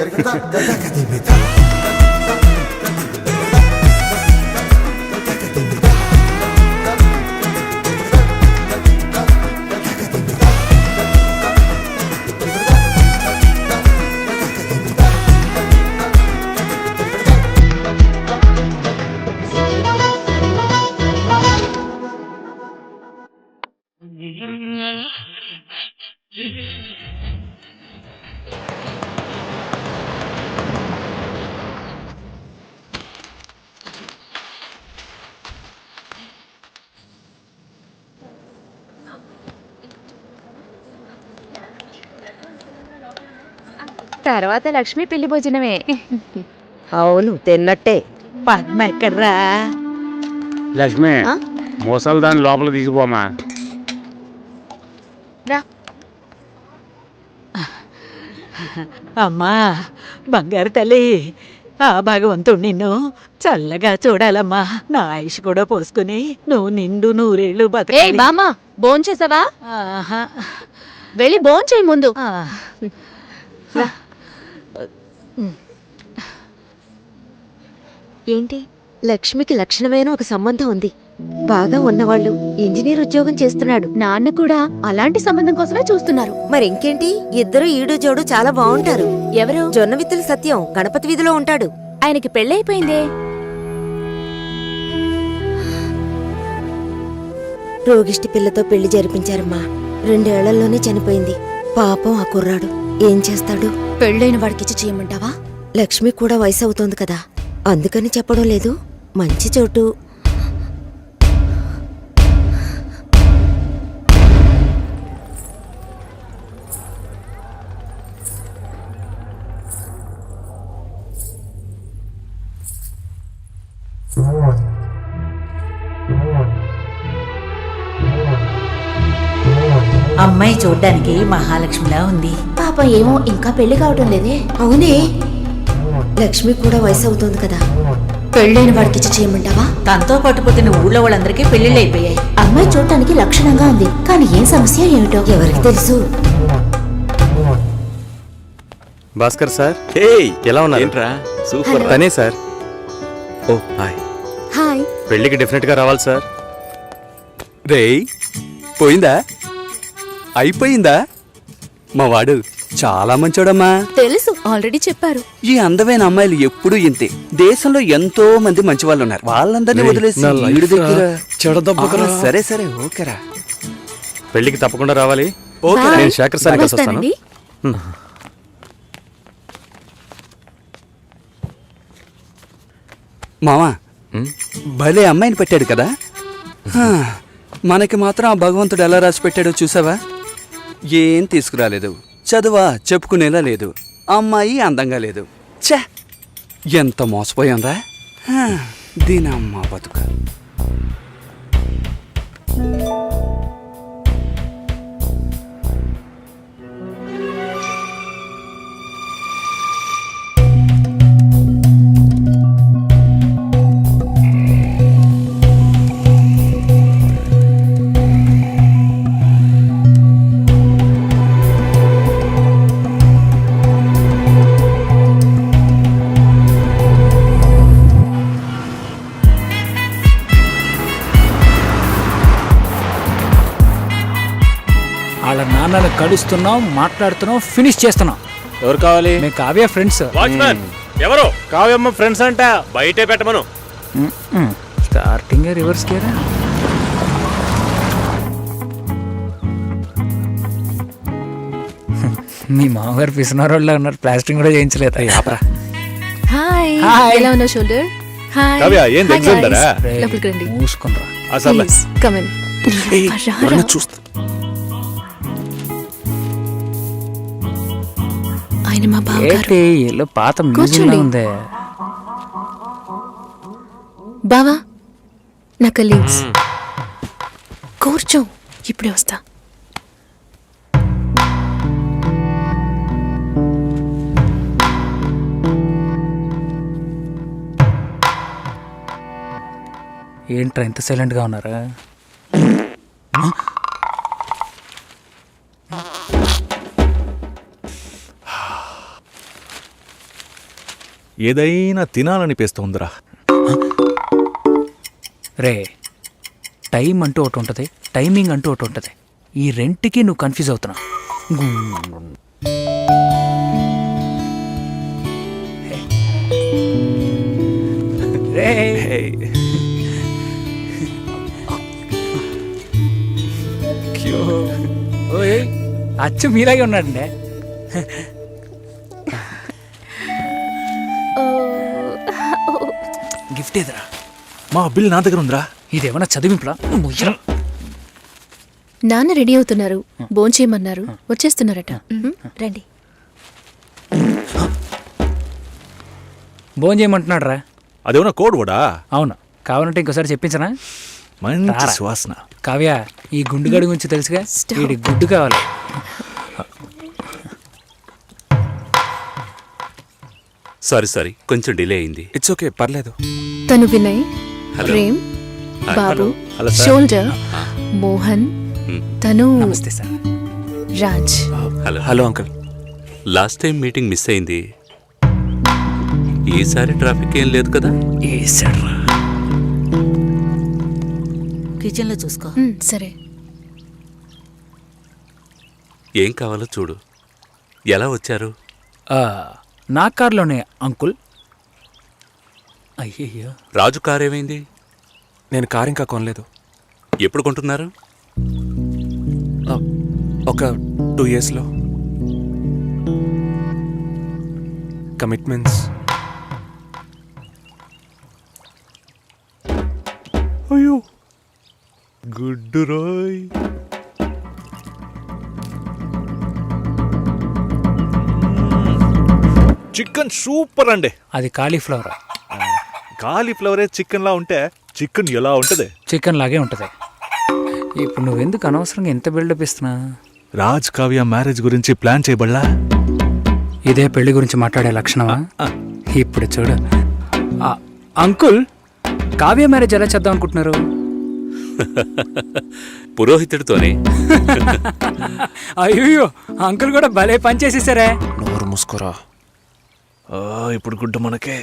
తర్వాత లక్ష్మి పెళ్లి భోజనమే. అవును తిన్నట్టే. పద్మ ఎక్కడ్రా? లక్ష్మి మోసాలు దాన్ని లోపల తీసుకుపోమా. అమ్మా బంగారు తల్లి, ఆ భగవంతుడు నిన్ను చల్లగా చూడాలమ్మా. నా ఆయుష్ కూడా పోసుకుని నువ్వు నిండు నూరేళ్ళు బతకాలి. బామ్మ భోంచేసావా? ఆహా. వెళ్ళి భోంచేయి ముందు. ఏంటి, లక్ష్మికి లక్షణమైన ఒక సంబంధం ఉంది. బాగా ఉన్నవాళ్ళు, ఇంజనీర్ ఉద్యోగం చేస్తున్నాడు. నాన్న కూడా అలాంటి సంబంధం కోసమే చూస్తున్నారు. మరి ఇంకేంటి, ఇద్దరు ఈడు జోడు చాలా బాగుంటారు. ఎవరు? జొన్న విత్తుల సత్యం గణపతి వీధిలో ఉంటాడు. ఆయనకి పెళ్ళైపోయిందే. రోగిష్టి పిల్లతో పెళ్లి జరిపించారమ్మా. 2 ఏళ్లలోనే చనిపోయింది. పాపం ఆ కుర్రాడు ఏం చేస్తాడు? పెళ్ళైన వాడికిచ్చి చేయమంటావా? లక్ష్మి కూడా వయసు అవుతోంది కదా, అందుకని చెప్పడం లేదు. మంచి చోటు. అమ్మాయి చూడ్డానికి మహాలక్ష్మిలా ఉంది. పాపం ఏమో ఇంకా పెళ్లి కావటం లేదే. అవునే, లక్ష్మి కూడా వయసు అవుతోంది కదా. పెళ్ళైన వాడికిచ్చి చేయమంటావా? తనతో పాటు పుట్టిన ఊళ్ళో వాళ్ళందరికీ పెళ్లిళ్ళు అయిపోయాయి. అమ్మాయి చూడటానికి లక్షణంగా ఉంది, కానీ ఏం సమస్య ఏమిటో ఎవరికి తెలుసు. భాస్కర్ సార్, ఎలా ఉన్నారు? ఏంట్రా సూపర్. తనే సార్. ఓ హాయ్. హాయ్. పెళ్ళికి డెఫినెట్ గా రావాలి సార్. రేయ్ పోయిందా? అయిపోయిందా? మా వాడు చాలా మంచోడమ్మా. తెలుసు, ఆల్రెడీ చెప్పారు. ఈ అందమైన అమ్మాయిలు ఎప్పుడూ ఇంతే. దేశంలో ఎంతో మంది మంచి వాళ్ళు ఉన్నారు. వాళ్ళందరినీ వదిలేసి వీడి దగ్గర సరే సరే ఓకేరా. పెళ్ళికి తప్పకుండా రావాలి. ఓకే, నేను శేఖర్ సార్ కలిసి వస్తాను. మావా భలే అమ్మాయిని పెట్టాడు కదా. మనకి మాత్రం ఆ భగవంతుడు ఎలా రాసి పెట్టాడో చూసావా? ఏం తీసుకురాలేదు, చదువా చెప్పుకునేలా లేదు, అమ్మాయి అందంగా లేదు. ఛే, ఎంత మోసపోయాంరా దీనమ్మ బతుక. వాళ్ళ నాన్నని కలుస్తున్నాం, మాట్లాడుతున్నాం, ఫినిష్ చేస్తున్నాం. ఎవరు కావాలి? మేము కావ్య ఫ్రెండ్స్. వాచ్మెన్ ఎవరు? కావ్యమ్మ ఫ్రెండ్స్ అంట, బయటే పెట్టమను. స్టార్టింగ్ రివర్స్ గేరా. మీ మామగారు పిసినారోళ్ళ ఉన్నారు, ప్లాస్టింగ్ కూడా చేయించలేదు. హాయ్. హాయ్. ఎలా ఉన్నావు షోల్డర్? హాయ్. కావ్య ఏంది ఎగ్జామ్ దరా? లోపలికి రండి. మూసుకుంటా. అసలు కమ్ ఇన్. చూస్తా. ఆయన మా బావగారు. ఏలో పాత మ్యూజియం ఉందే. బావా నా కలీగ్స్. కూర్చో, ఇప్పుడే వస్తా. ఏంట్రా ఇంత సైలెంట్ గా ఉన్నారా? ఏదైనా తినాలనిపిస్తోందిరా. రే, టైం అంటూ ఒకటి ఉంటుంది, టైమింగ్ అంటూ ఒకటి ఉంటుంది. ఈ రెంట్కి నువ్వు కన్ఫ్యూజ్ అవుతున్నావు. అచ్చు మీలాగే ఉన్నాడండి. గిఫ్ట్ ఏదిరా? మా బిల్ నా దగ్గర ఉందిరా. ఇదేమన్నా చదివింపులా? నాన్న రెడీ అవుతున్నారు, భోంచేయమన్నారు, వచ్చేస్తున్నారట. రండి. భోజనం చేయమంటున్నాడు రా. అదేమన్నా కోడ్ కూడా? అవును, కావాలంటే ఇంకోసారి చెప్పించనా? మంచి రారా. సువాసన. కావ్య, ఈ గుండుగడి గురించి తెలుసుగా, వీడి గుడ్డు కావాలి. సారీ కొంచెం డిలే అయింది. ఇట్స్ ఓకే, పర్లేదు. తను వినయ్, హలో. ప్రేమ్, బాబు, హలో సార్. షోల్డర్, మోహన్, తను నమస్తే sir. Raj. Hello hello uncle. Last time meeting miss అయింది. ఈసారి ట్రాఫిక్ ఏం లేదు కదా? కిచెన్లో చూసుకో. సరే. ఏం కావాలో చూడు. ఎలా వచ్చారు? నా కార్లోనే అంకుల్. అయ్యయ్యో, రాజు కార్ ఏమైంది? నేను కార్ ఇంకా కొనలేదు. ఎప్పుడు కొంటున్నారు? ఒక 2 yearsలో. కమిట్మెంట్స్. అయ్యో, గుడ్డు రాయ్. చికెన్ సూపర్ అండి. అది కాలీఫ్లవర్. కాలీఫ్లవరే చికెన్ లా ఉంటే చికెన్ ఎలా ఉంటది? చికెన్ లాగే ఉంటుంది. ఇప్పుడు నువ్వెందుకు అనవసరంగా ఎంత బిల్డప్ ఇస్తున్నా? రాజ్ కావ్య మ్యారేజ్ గురించి ప్లాన్ చేయబడలా? ఇదే పెళ్లి గురించి మాట్లాడే లక్షణమా? ఇప్పుడు చూడు. అంకుల్, కావ్య మ్యారేజ్ ఎలా చేద్దాం అనుకుంటున్నారు? పురోహితుడితోనే. అయ్యో, అంకుల్ కూడా భలే పని చేసేసారే. నోరు మూసుకోరా. ఇప్పుడు గుడ్డు మనకే.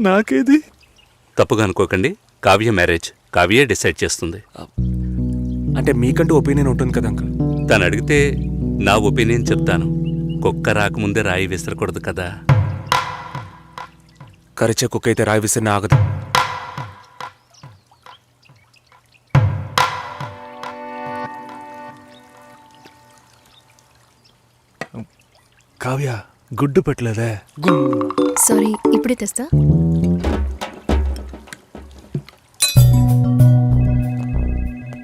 నాకేది? తప్పుగా అనుకోకండి. కావ్య మ్యారేజ్ కావ్యే డిసైడ్ చేస్తుంది. అంటే మీకంటూ ఒపీనియన్ ఉంటుంది కదా అంకుల్. తను అడిగితే నా ఒపీనియన్ చెప్తాను. కుక్క రాకముందే రాయి విసరకూడదు కదా. కరిచే కుక్క అయితే రాయి విసిరిన ఆగదు. కావ్య గుడ్డు పెట్టలేదే. సారీ, ఇప్పుడే తెస్తా.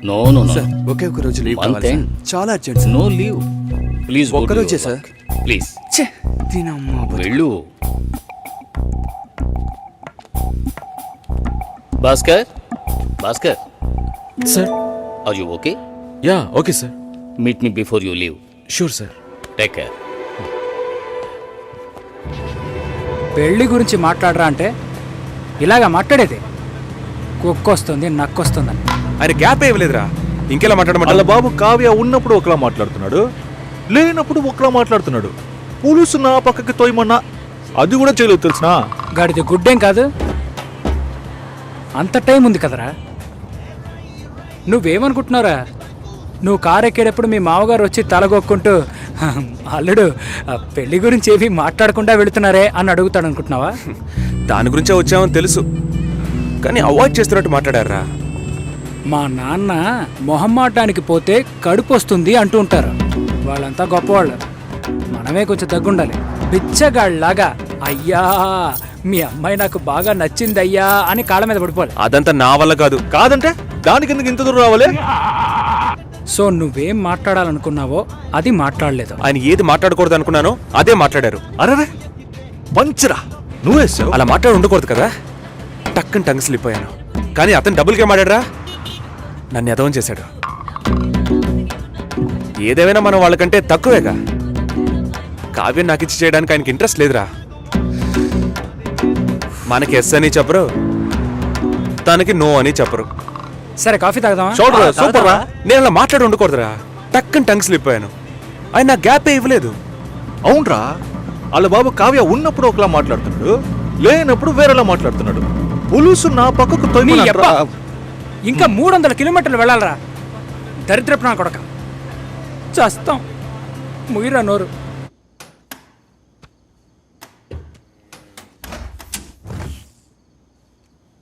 నో సార్, ఒకే ఒక రోజు లీవ్ కావాలి సార్. చాలా అర్జెంట్. No leave please. ఒక్క రోజే సార్ ప్లీజ్. వెళ్ళు. Bhaskar, Bhaskar sir. Are you okay? Yeah okay sir. Meet me before you leave. Sure sir. Take care. పెళ్లి గురించి మాట్లాడరా అంటే ఇలాగా మాట్లాడేది? కుక్కొస్తుంది, నక్కొస్తుందని. ఆయన గ్యాప్ ఇవ్వలేదురా. ఇంకెలా వాళ్ళ మాట్లాడమంటారు? బాబు కావ్య ఉన్నప్పుడు ఒకలా మాట్లాడుతున్నాడు, లేనప్పుడు ఒకలా మాట్లాడుతున్నాడు. పులుసు నా పక్కకి తోయమన్నా అది కూడా చేయలేదు తెలుసునా? గాడిది గుడ్డేం కాదు. అంత టైం ఉంది కదరా. నువ్వేమనుకుంటున్నారా? నువ్వు కారు ఎక్కేటప్పుడు మీ మామగారు వచ్చి తలగొక్కుంటూ అల్లుడు పెళ్లి గురించి ఏవి మాట్లాడకుండా వెళుతున్నారే అని అడుగుతాడు అనుకుంటున్నావా? దాని గురించే వచ్చామని తెలుసు, కానీ అవాయిడ్ చేస్తున్నట్టు మాట్లాడారా. మా నాన్న మొహమ్మాటానికి పోతే కడుపు వస్తుంది అంటూ ఉంటారు. వాళ్ళంతా గొప్పవాళ్ళు, మనమే కొంచెం తగ్గుండాలి. బిచ్చగాళ్ళలాగా అయ్యా మీ అమ్మాయి నాకు బాగా నచ్చింది అయ్యా అని కాళ్ళ మీద పడిపోవాలి. అదంతా నా వల్ల కాదు. కాదంటే దానికి ఎందుకు ఇంత దూరం రావాలి? సో నువ్వేం మాట్లాడాలనుకున్నావో అది మాట్లాడలేదు. ఆయన ఏది మాట్లాడకూడదు అనుకున్నానో అదే మాట్లాడారు. అరే పంచరా నువ్వేసావు. అలా మాట్లాడి ఉండకూడదు కదా. టక్కని టంగ్ స్లిప్ అయ్యాను. కానీ అతను డబుల్గా మాట్లాడరా, నన్ను ఎదవం చేశాడు. ఏదేమైనా మనం వాళ్ళకంటే తక్కువేగా. కావ్యం నాకు ఇచ్చి చేయడానికి ఆయనకి ఇంట్రెస్ట్ లేదురా. మనకి ఎస్ అని చెప్పరు, తనకి నో అని చెప్పరు. సరే కాఫీ తాగుదామా? చూడరా సూపర్ రా. నేను అలా మాట్లాడి ఉండకూడదురా. టక్కని టంగ్ స్లిప్ అయ్యాను. ఆయన నా గ్యాపే ఇవ్వలేదు. అవునరా, వాళ్ళ బాబు కావ్య ఉన్నప్పుడు ఒకలా మాట్లాడుతున్నాడు, లేనప్పుడు వేరేలా మాట్లాడుతున్నాడు. పులుసు నా పక్కకు తోయమన్నా. ఇంకా 300 కిలోమీటర్లు వెళ్ళాలరా. దరిద్రపు నా కొడక, చస్తాం. ముగిరా నోరు.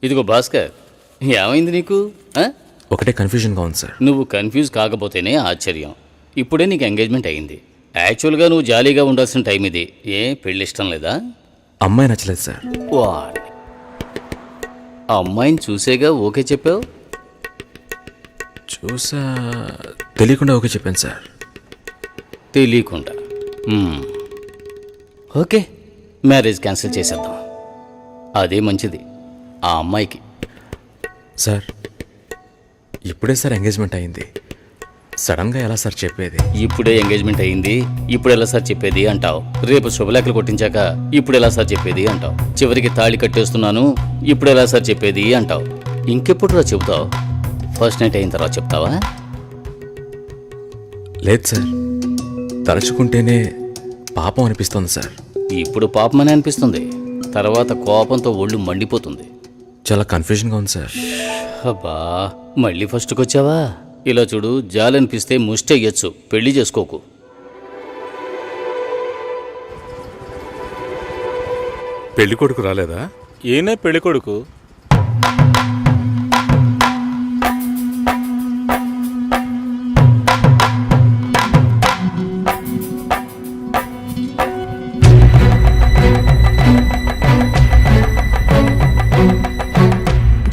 ఇదిగో భాస్కర్, ఏమైంది నీకు? ఒకటే కన్ఫ్యూజన్గా ఉంది సార్. నువ్వు కన్ఫ్యూజ్ కాకపోతేనే ఆశ్చర్యం. ఇప్పుడే నీకు ఎంగేజ్మెంట్ అయింది. యాక్చువల్గా నువ్వు జాలీగా ఉండాల్సిన టైం ఇది. ఏ పెళ్ళి ఇష్టం లేదా? అమ్మాయి నచ్చలేదు సార్. వాడి అమ్మాయిని చూసేగా ఓకే చెప్పావు? చూసా, తెలియకుండా ఓకే చెప్పాను సార్. తెలియకుండా? ఓకే, మ్యారేజ్ క్యాన్సిల్ చేసేద్దాం. అదే మంచిది ఆ అమ్మాయికి. సార్ ఇప్పుడే సార్ ఎంగేజ్మెంట్ అయింది, సడన్గా ఎలా సార్ చెప్పేది? ఇప్పుడే ఎంగేజ్మెంట్ అయింది, ఇప్పుడు ఎలా సార్ చెప్పేది అంటావు. రేపు శుభలేఖలు కొట్టించాక ఇప్పుడు ఎలా సార్ చెప్పేది అంటావు. చివరికి తాళి కట్టేస్తున్నాను, ఇప్పుడు ఎలా సార్ చెప్పేది అంటావు. ఇంకెప్పుడు రా చెబుతావు? ఫస్ట్ నైట్ అయిన తర్వాత చెప్తావా? లేదు సార్, తలుచుకుంటేనే పాపం అనిపిస్తుంది సార్. ఇప్పుడు పాపమని అనిపిస్తుంది, తర్వాత కోపంతో ఒళ్ళు మండిపోతుంది. చాలా కన్ఫ్యూజన్గా ఉంది సార్. అబ్బా, మళ్ళీ ఫస్ట్కి వచ్చావా? ఇలా చూడు, జాలనిపిస్తే ముష్టెయ్యొచ్చు, పెళ్లి చేసుకోకు. పెళ్లి కొడుకు రాలేదా? ఈయనే పెళ్లి కొడుకు.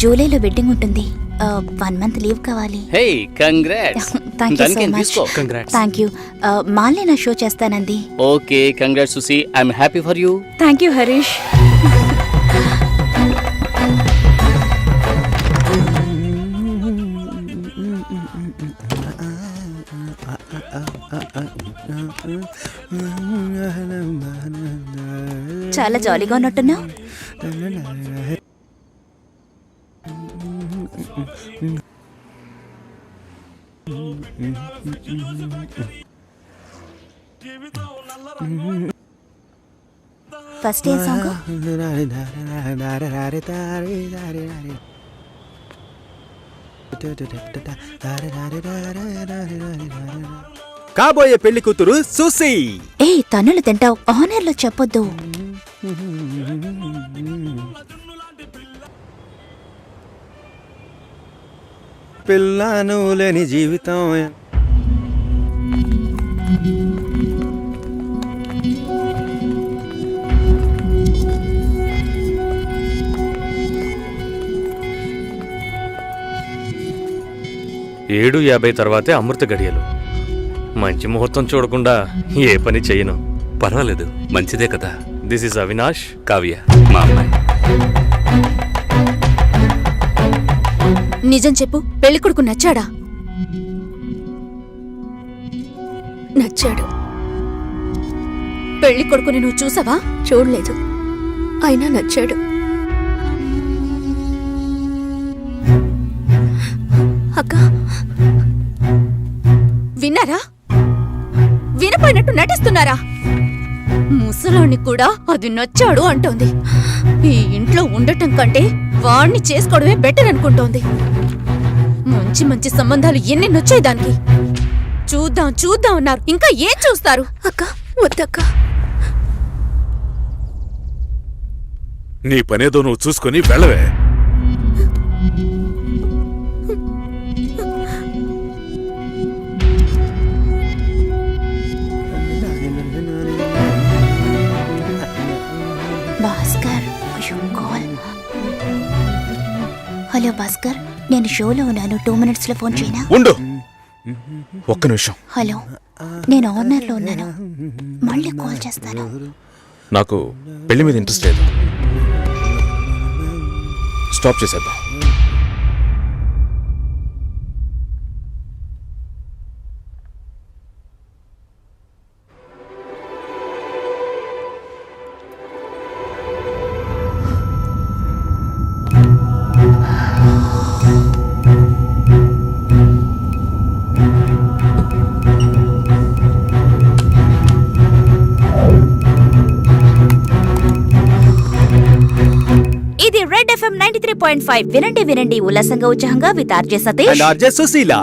జూలైలో వెడ్డింగ్ ఉంటుంది. 1 month లీవ్ కావాలి. Hey, congrats. Thank you so దానికేం మచ్. తీసుకో. Thank you. మాల్ని నా షో చేస్తానంది. Okay, congrats Susi, I'm happy for you. Thank you Harish. చాలా జాలీగా ఉన్నట్టున్నావు. ఫస్ట్ ఏ సాంగ్? కాబోయే పెళ్లి కూతురు సుసి. ఏ తన్నులు తింటావు, ఆనర్లో చెప్పొద్దు. పిల్లను లేని జీవితం. ఏడు 50 తర్వాతే అమృత గడియలు. మంచి ముహూర్తం చూడకుండా ఏ పని చేయను. పర్వాలేదు, మంచిదే కదా. దిస్ ఇస్ అవినాష్, కావ్య మా అమ్మాయి. నిజం చెప్పు, పెళ్లి కొడుకు నచ్చాడా? నచ్చాడు. పెళ్లి కొడుకుని నువ్వు చూసావా? చూడలేదు, అయినా నచ్చాడు. అక్క, విన్నారా? వినపోయినట్టు నటిస్తున్నారా? ముసలాన్ని కూడా అది నచ్చాడు అంటోంది. ఈ ఇంట్లో ఉండటం కంటే వాణ్ణి చేసుకోవడమే బెటర్ అనుకుంటోంది. మంచి మంచి సంబంధాలు ఎన్ని నచ్చాయి దానికి. చూద్దాం చూద్దాం అన్నారు, ఇంకా ఏం చూస్తారు? అక్క వద్దక్క. నీ పనేదో నువ్వు చూసుకొని వెళ్ళవే. భాస్కర్, కాల్. హలో భాస్కర్, నేను షోలో ఉన్నాను. 2 minutes లో ఫోన్ చేయనా? ఉండు, ఒక్క నిమిషం. హలో, నేను ఆనర్లో ఉన్నాను, మళ్ళీ కాల్ చేస్తాను. నాకు పెళ్లి మీద ఇంట్రెస్ట్ లేదు, స్టాప్ చేసేద్దాం. ఇది రెడ్ FM 93.5. వినండి వినండి ఉల్లాసంగా ఉత్సాహంగా with RJ Satish and RJ Sushila.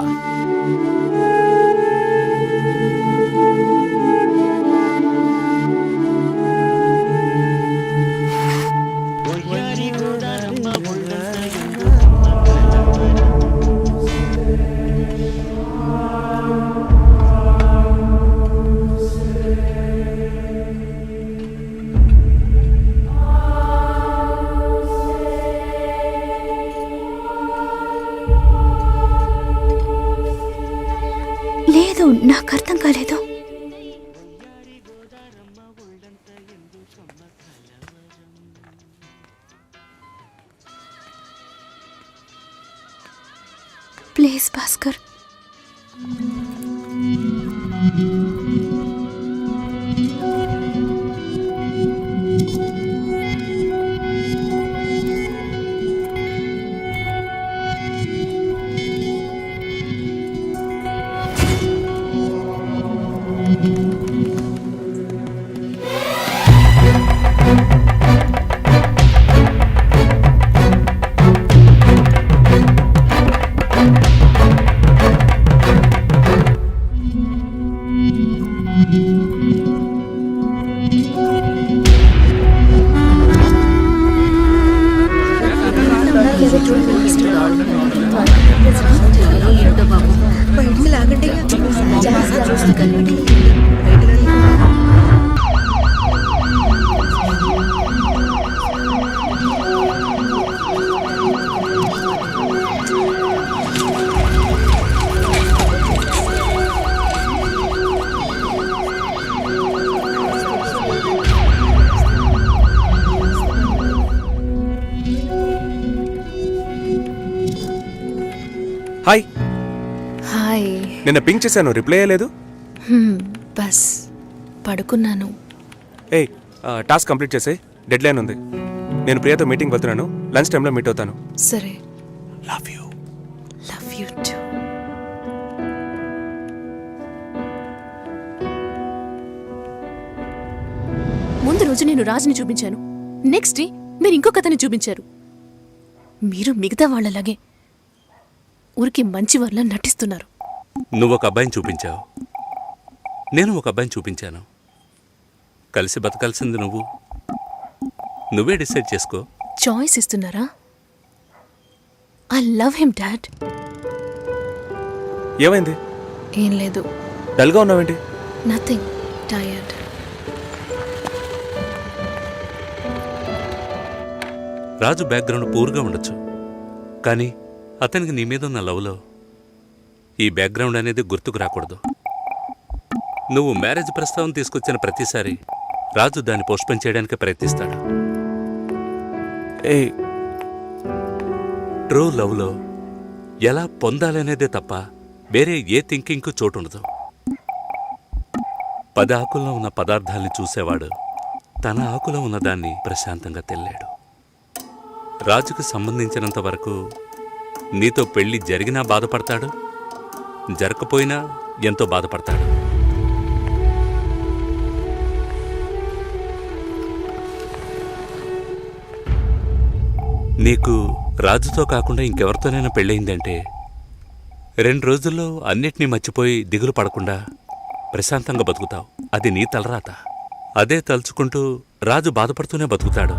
లేదు, నాకు అర్థం కాలేదు. ప్లీజ్ భాస్కర్. హాయ్. హాయ్. నిన్న పింక్ చేశాను, రిప్లై అయ్యలేదు. బస్ పడుకున్నాను. ఏయ్, టాస్క్ కంప్లీట్ చేసే, డెడ్ లైన్ ఉంది. నేను ప్రియతో మీటింగ్ వెళ్తున్నాను, లంచ్ టైంలో మీట్ అవుతాను. సరే. Love you. Love you too. ముందు రోజు నేను రాజుని చూపించాను, నెక్స్ట్ డే మీరు ఇంకొక అతన్ని చూపించారు. మీరు మిగతా వాళ్ళలాగే ఊరికి మంచి వాళ్ళ నటిస్తున్నారు. నువ్వు ఒక అబ్బాయిని చూపించావు, నేను ఒక అబ్బాయిని చూపించాను. కలిసి బతకాల్సింది నువ్వే డిసైడ్ చేసుకో. చాయిస్ ఇస్తున్నారా? I love him dad. ఏమైంది? ఏం లేదు. డల్గా ఉన్నావేంటి? Nothing, tired. రాజు బ్యాక్గ్రౌండ్ పూర్గా ఉండొచ్చు, కానీ అతనికి నీ మీద ఉన్న లవ్లో ఈ బ్యాక్గ్రౌండ్ అనేది గుర్తుకు రాకూడదు. నువ్వు మ్యారేజ్ ప్రస్తావన తీసుకొచ్చిన ప్రతిసారి రాజు దాన్ని పోస్ట్పోన్ చేయడానికి ప్రయత్నిస్తాడు. ట్రూ లవ్లో ఎలా పొందాలనేదే తప్ప వేరే ఏ థింకింగ్కు చోటు ఉండదు. 10 ఆకుల్లో ఉన్న పదార్థాల్ని చూసేవాడు తన ఆకులో ఉన్నదాన్ని ప్రశాంతంగా తెల్లాడు. రాజుకు సంబంధించినంత వరకు నీతో పెళ్లి జరిగినా బాధపడతాడు, జరగకపోయినా ఎంతో బాధపడతాడు. నీకు రాజుతో కాకుండా ఇంకెవరితోనైనా పెళ్ళయిందంటే 2 రోజుల్లో అన్నిటినీ మర్చిపోయి దిగులు పడకుండా ప్రశాంతంగా బతుకుతావు. అది నీ తలరాత. అదే తలుచుకుంటూ రాజు బాధపడుతూనే బతుకుతాడు.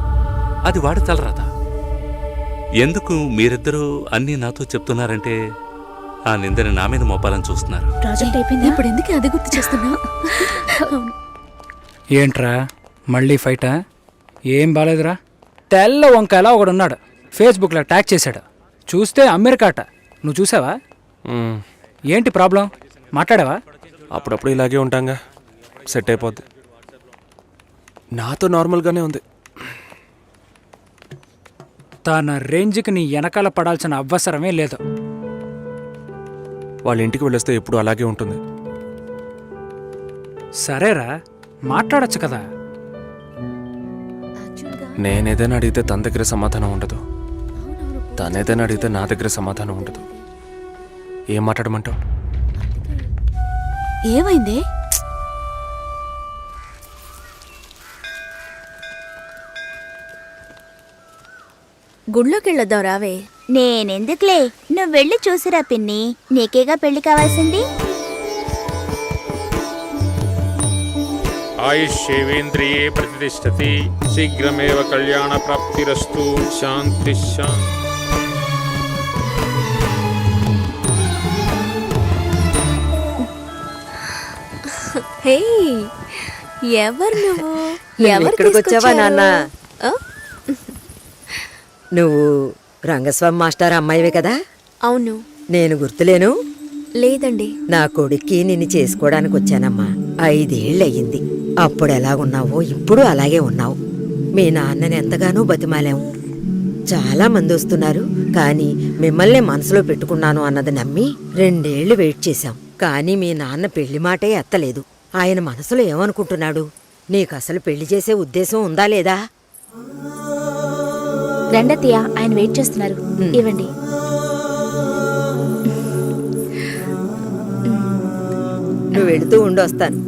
అది వాడి తలరాత. ఎందుకు మీరిద్దరూ అన్నీ నాతో చెప్తున్నారంటే ఆ నిందని నా మీద మోపాలని చూస్తున్నారు. ఇప్పుడు ఎందుకు అది గుర్తు చేస్తున్నా? ఏంట్రా మళ్ళీ ఫైటా? ఏం బాలేదురా. తెల్ల వంకాయలా ఒకడున్నాడు, ఫేస్బుక్లో ట్యాగ్ చేశాడు. చూస్తే అమెరికాట. నువ్వు చూసావా? ఏంటి ప్రాబ్లం? మాట్లాడావా? అప్పుడప్పుడు ఇలాగే ఉంటాంగా, సెట్ అయిపోద్ది. నాతో నార్మల్గానే ఉంది. తన రేంజ్కి నీ వెనకాల పడాల్సిన అవసరమే లేదు. వాళ్ళ ఇంటికి వెళ్ళొస్తే ఎప్పుడు అలాగే ఉంటుంది. సరేరా, మాట్లాడచ్చు కదా. నేనేదైనా అడిగితే తన దగ్గర సమాధానం ఉండదు, తనేదైనా అడిగితే నా దగ్గర సమాధానం ఉండదు. ఏం మాట్లాడమంటావు? ఏమైంది? గుళ్ళోకి వెళ్ళొద్దాం రావే. నేనెందుకులే, నువ్వు వెళ్ళి చూసిరా పిన్ని, నీకేగా పెళ్లి కావాల్సింది. ఆయుష్యేవేంద్రియే ప్రతిష్టతి, శీఘ్రమేవ కళ్యాణ ప్రాప్తిరస్తు. శాంతి శాంతి. హే, ఎవరు నువ్వు? ఎక్కడికి వచ్చావా నాన్న? నువ్వు రంగస్వామి మాస్టర్ అమ్మాయివే కదా? అవును. నేను గుర్తులేను? లేదండి. నా కొడుక్కి నిన్ను చేసుకోవడానికి వచ్చానమ్మా. 5 ఏళ్ళయ్యింది. అప్పుడు ఎలాగున్నావో ఇప్పుడు అలాగే ఉన్నావు. మీ నాన్నని ఎంతగానో బతిమాలాం. చాలా మంది వస్తున్నారు, కానీ మిమ్మల్ని మనసులో పెట్టుకున్నాను అన్నది నమ్మి 2 ఏళ్లు వెయిట్ చేశాం. కానీ మీ నాన్న పెళ్లి మాటే ఎత్తలేదు. ఆయన మనసులో ఏమనుకుంటున్నాడు? నీకు అసలు పెళ్లి చేసే ఉద్దేశం ఉందా లేదా? రెండత్తయ్య, ఆయన వెయిట్ చేస్తున్నారు. ఇవ్వండి. నువ్వు వెళుతూ ఉండొస్తాను.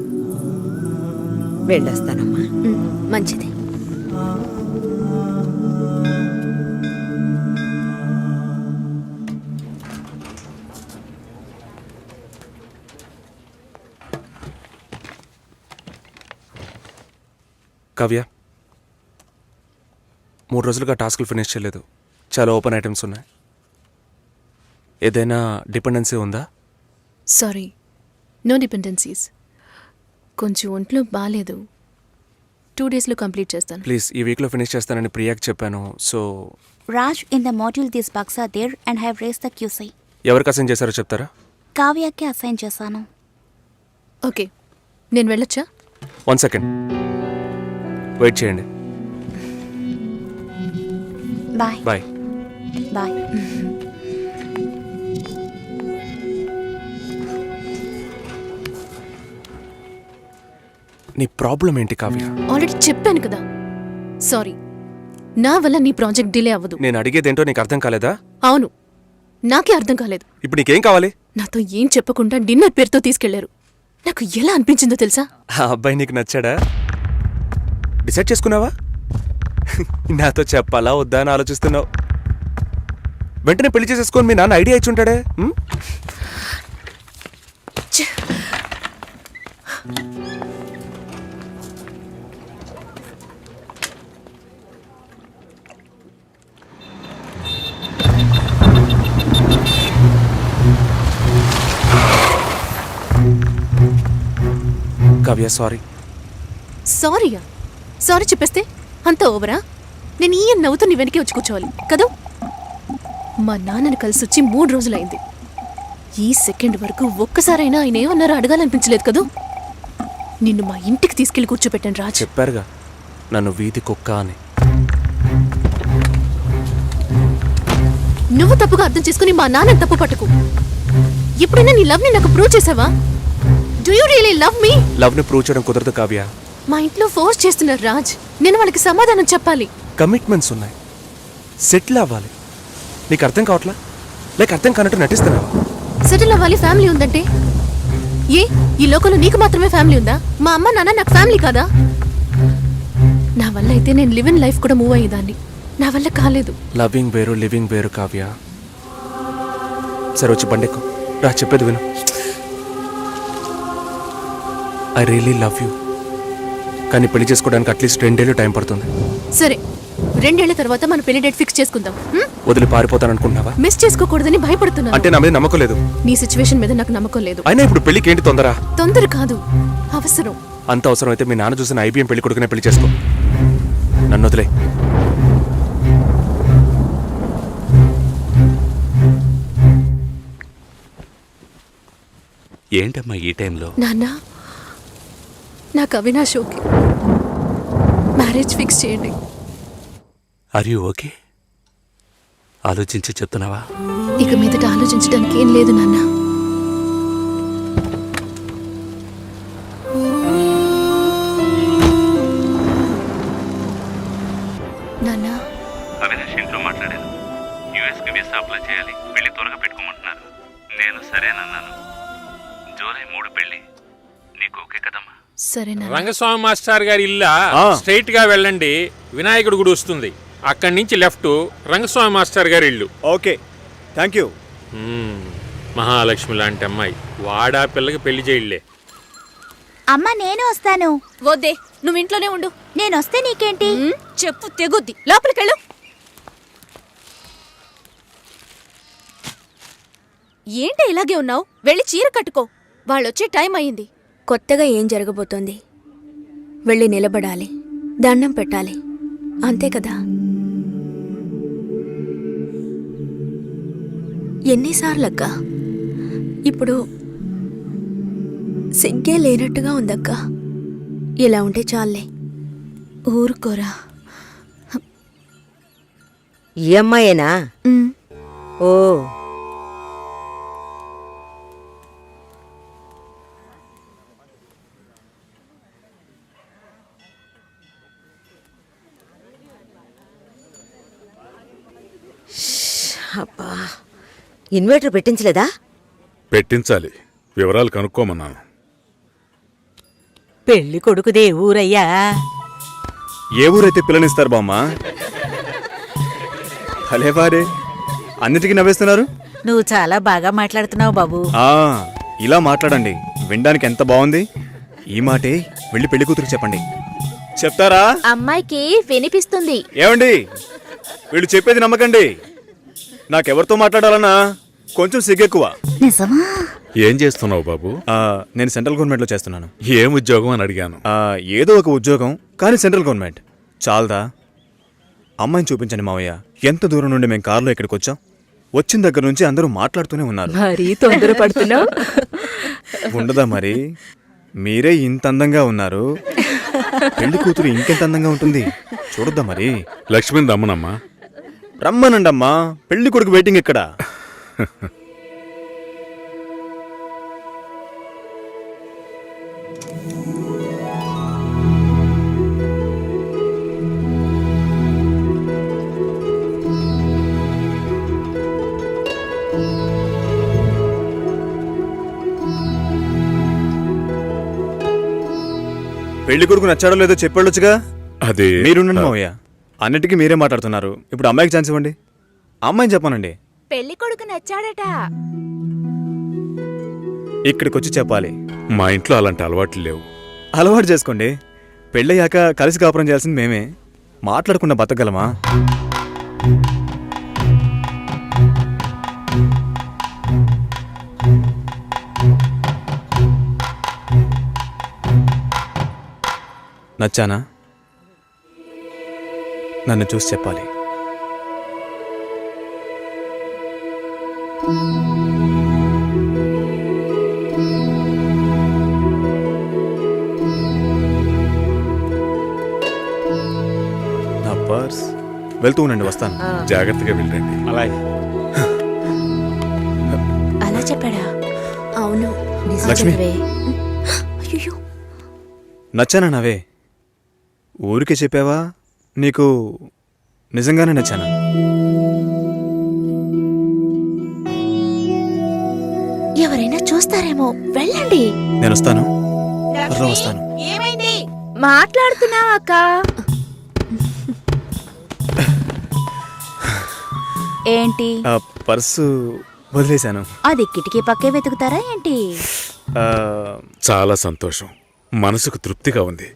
వెళ్ళొస్తానమ్మా. మంచిది. కావ్య, 3 రోజులుగా టాస్కులు ఫినిష్ చేయలేదు. చాలా ఓపెన్ ఐటమ్స్ ఉన్నాయి. ఏదైనా డిపెండెన్సీ ఉందా? Sorry, no dependencies. కొంచెం ఒంట్లో బాగాలేదు. 2 డేస్లో కంప్లీట్ చేస్తాను. ప్లీజ్, ఈ వీక్లో ఫినిష్ చేస్తానని ప్రియాకి చెప్పాను. So Raj, in the module these bugs are there and have raised the QC. ఎవరికి అసైన్ చేశారో చెప్తారా? కావ్యకి అసైన్ చేశాను. ఓకే, నేను వెళ్ళొచ్చా? 1 సెకండ్ వెయిట్ చేయండి. బాయ్. బాయ్. బాయ్. నీ ప్రాబ్లం ఏంటి కావ్య? ఆల్రెడీ చెప్పాను కదా. సారీ, నా వల్ల నీ ప్రాజెక్ట్ డిలే అవ్వదు. నేను అడిగేదేంటో నీకు అర్థం కాలేదా? అవును, నాకే అర్థం కాలేదు. ఇప్పుడు నీకేం కావాలి? నాతో ఏం చెప్పకుండా డిన్నర్ పేరుతో తీసుకెళ్లారు. నాకు ఎలా అనిపించిందో తెలుసా? ఆ అబ్బాయి నీకు నచ్చాడా? డిసైడ్ చేసుకున్నావా? నాతో చెప్పాలా వద్దా అని ఆలోచిస్తున్నావు. వెంటనే పెళ్లి చేసేసుకొని మీ నాన్న ఐడియా ఇచ్చి ఉంటాడే. కావ్య, సారీ. సారీయా? సారీ చెప్పేస్తే అంత ఓవరా? నేను ఈయన నవ్వుతూ నీ వెనకే వచ్చి కూర్చోవాలి కదా? మా నాన్నని కలిసి వచ్చి 3 రోజులైంది. ఈ సెకండ్ వరకు ఒక్కసారైనా ఆయన ఏమన్నారో అడగాలనిపించలేదు కదూ? నిన్ను మా ఇంటికి తీసుకెళ్లి కూర్చోపెట్టాను రాజ్. చెప్పారుగా నన్ను వీధి కుక్క అని. నువ్వు తప్పుగా అర్థం చేసుకుని మా నాన్నని తప్పు పట్టుకు. ఎప్పుడైనా నీ లవ్ ని నాకు ప్రూవ్ చేసావా? Do you really love me? Love ని ప్రూవ్ చేయడం కుదరదు కావ్య. మా ఇంట్లో ఫోర్స్ చేస్తున్నారు రాజ్. నేను వాళ్ళకి సమాధానం చెప్పాలి. కమిట్మెంట్స్ ఉన్నాయి, సెటిల్ అవ్వాలి. నీకు అర్థం కావట్లా? లేక అర్థం కానట్టు నటిస్తున్నావా? సెటిల్ అవ్వాలి, ఫ్యామిలీ ఉందంటే ఏ ఈ లోకంలో నీకు మాత్రమే ఫ్యామిలీ ఉందా? మా అమ్మ నాన్న నాకు ఫ్యామిలీ కాదా? నా వల్ల అయితే నేను లివ్ ఇన్ లైఫ్ కూడా మూవ్ అయ్యేదాన్ని. నా వల్ల కాలేదు. లవింగ్ వేరు, లివింగ్ వేరు కావ్య. సరే వచ్చి బండెక్కు రా, చెప్పేది విను. I really love you. కానీ పెళ్లి చేసుకోవడానికి అట్లీస్ట్ 2 ఏళ్ళు టైం పడుతుంది. సరే, 2 ఏళ్ల తర్వాత మన పెళ్లి డేట్ ఫిక్స్ చేసుకుందాం. వదిలి పారిపోతాననుకుంటున్నావా? మిస్ చేసుకోకూడదని భయపడుతున్నాను. అంటే నా మీద నమ్మకం లేదు? నీ సిచ్యువేషన్ మీద నాకు నమ్మకం లేదు. అయినా ఇప్పుడు పెళ్లికి ఏంటి తొందర? తొందర కాదు, అవసరం. అంత అవసరం అయితే మీ నాన్న చూసిన IBM పెళ్లి కొడుకునే పెళ్లి చేసుకో. నన్ను వదిలే. ఏంటమ్మా ఈ టైంలో? నాన్న, నాకు అవినాష్ ఓకే. మ్యారేజ్ ఫిక్స్ చేయండి. Are you okay? ఆలోచించి చెప్తున్నావా? ఇక మీదట ఆలోచించడానికి ఏం లేదు నాన్న. నాన్న, అవినాష్ ఇంట్లో మాట్లాడాను. యూఎస్కి వీసా అప్లై చేయాలి, పెళ్లి త్వరగా పెట్టుకోమంటున్నారు. నేను సరేనన్నాను. జూలై 3 పెళ్లి. నీకు ఓకే కదమ్మా? సరేనా? రంగస్వామి మాస్టర్ గారి ఇల్లా స్ట్రైట్ గా వెళ్ళండి, వినాయకుడి గుడి వస్తుంది. అక్కడి నుంచి లెఫ్ట్ రంగస్వామి మాస్టర్ గారి ఇల్లు. Okay, thank you. మహాలక్ష్మి లాంటి అమ్మాయి, వాడా పిల్లకి పెళ్లి చేయలే. అమ్మ, నేను వస్తాను. వద్దే, నువ్వు ఇంట్లోనే ఉండు. నేను వస్తే నీకేంటి? చెప్పు తెగుద్ది. లోపలికెళ్ళు. ఏంటి ఇలాగే ఉన్నావు? వెళ్ళి చీర కట్టుకో. వాళ్ళొచ్చే టైం అయింది. కొత్తగా ఏం జరగబోతోంది? వెళ్ళి నిలబడాలి, దండం పెట్టాలి, అంతే కదా? ఎన్నిసార్లక్కా? ఇప్పుడు సిగ్గే లేనట్టుగా ఉందక్క. ఇలా ఉంటే చాలే. ఊరుకోరా. ఈ అమ్మాయేనా? ఓ, అబ్బా, ఇన్వర్టర్ పెట్టించలేదా? పెట్టించాలి, వివరాలు కనుక్కోమన్నాను. పెళ్లి కొడుకుదే ఊరయ్యా? ఏ ఊరైతే పిల్లనిస్తారు బామ్మ? భలేవారే, అన్నిటికీ నవ్వేస్తున్నారు. నువ్వు చాలా బాగా మాట్లాడుతున్నావు బాబు. ఇలా మాట్లాడండి, వినడానికి ఎంత బాగుంది. ఈ మాటే వెళ్ళి పెళ్లి కూతురికి చెప్పండి. చెప్తారా? అమ్మాయికి వినిపిస్తుంది. ఏమండి, వీళ్ళు చెప్పేది నమ్మకండి. నాకెవరితో మాట్లాడాలన్నా కొంచెం సిగ్గెక్కువ. ఏం చేస్తున్నావు బాబు? నేను సెంట్రల్ గవర్నమెంట్లో చేస్తున్నాను. ఏం ఉద్యోగం అని అడిగాను. ఏదో ఒక ఉద్యోగం, కానీ సెంట్రల్ గవర్నమెంట్. చాలదా? అమ్మాయిని చూపించండి మావయ్య. ఎంత దూరం నుండి మేము కారులో ఇక్కడికి వచ్చాం. వచ్చిన దగ్గర నుంచి అందరూ మాట్లాడుతూనే ఉన్నారు. మరీ తొందరపడుతున్నావు. ఉండదా మరి? మీరే ఇంత అందంగా ఉన్నారు, పెళ్లి కూతురు ఇంకెంత అందంగా ఉంటుంది చూడొద్దా మరి? లక్ష్మిని రమ్మనమ్మా. రమ్మనండమ్మా, పెళ్లి కొడుకు వెయిటింగ్ ఎక్కడ? పెళ్లి కొడుకు నచ్చాడో లేదో చెప్పాడొచ్చుగా. అదే మీరుండండి మావయ్య, అన్నిటికీ మీరే మాట్లాడుతున్నారు. ఇప్పుడు అమ్మాయికి ఛాన్స్ ఇవ్వండి. అమ్మాయిని చెప్పానండి. పెళ్లి కొడుకు నచ్చాడట. ఇక్కడికి వచ్చి చెప్పాలి. మా ఇంట్లో అలాంటి అలవాట్లు లేవు. అలవాటు చేసుకోండి. పెళ్ళయ్యాక కలిసి కాపురం చేయాల్సింది మేమే. మాట్లాడకుండా బతకగలమా? నచ్చానా? నన్ను చూసి చెప్పాలి. నా పర్స్. వెళ్తూ ఉండండి, వస్తాను. జాగ్రత్తగా వెళ్ళండి. అలాగే. అలా చెప్పాడా? అవును. లక్ష్మి, అయ్యో, నచ్చానా నవే? ఊరికే చెప్పావా? నీకు నిజంగానే నచ్చానా? ఎవరైనా చూస్తారేమో, వెళ్ళండి. నేను వస్తాను, త్వరలో వస్తాను. ఏమైంది? మాట్లాడుతున్నావా అక్క? ఏంటి? పర్సు వదిలేశాను. అది కిటికీ పక్కే వెతుకుతారా ఏంటి? చాలా సంతోషం, మనసుకు తృప్తిగా ఉంది.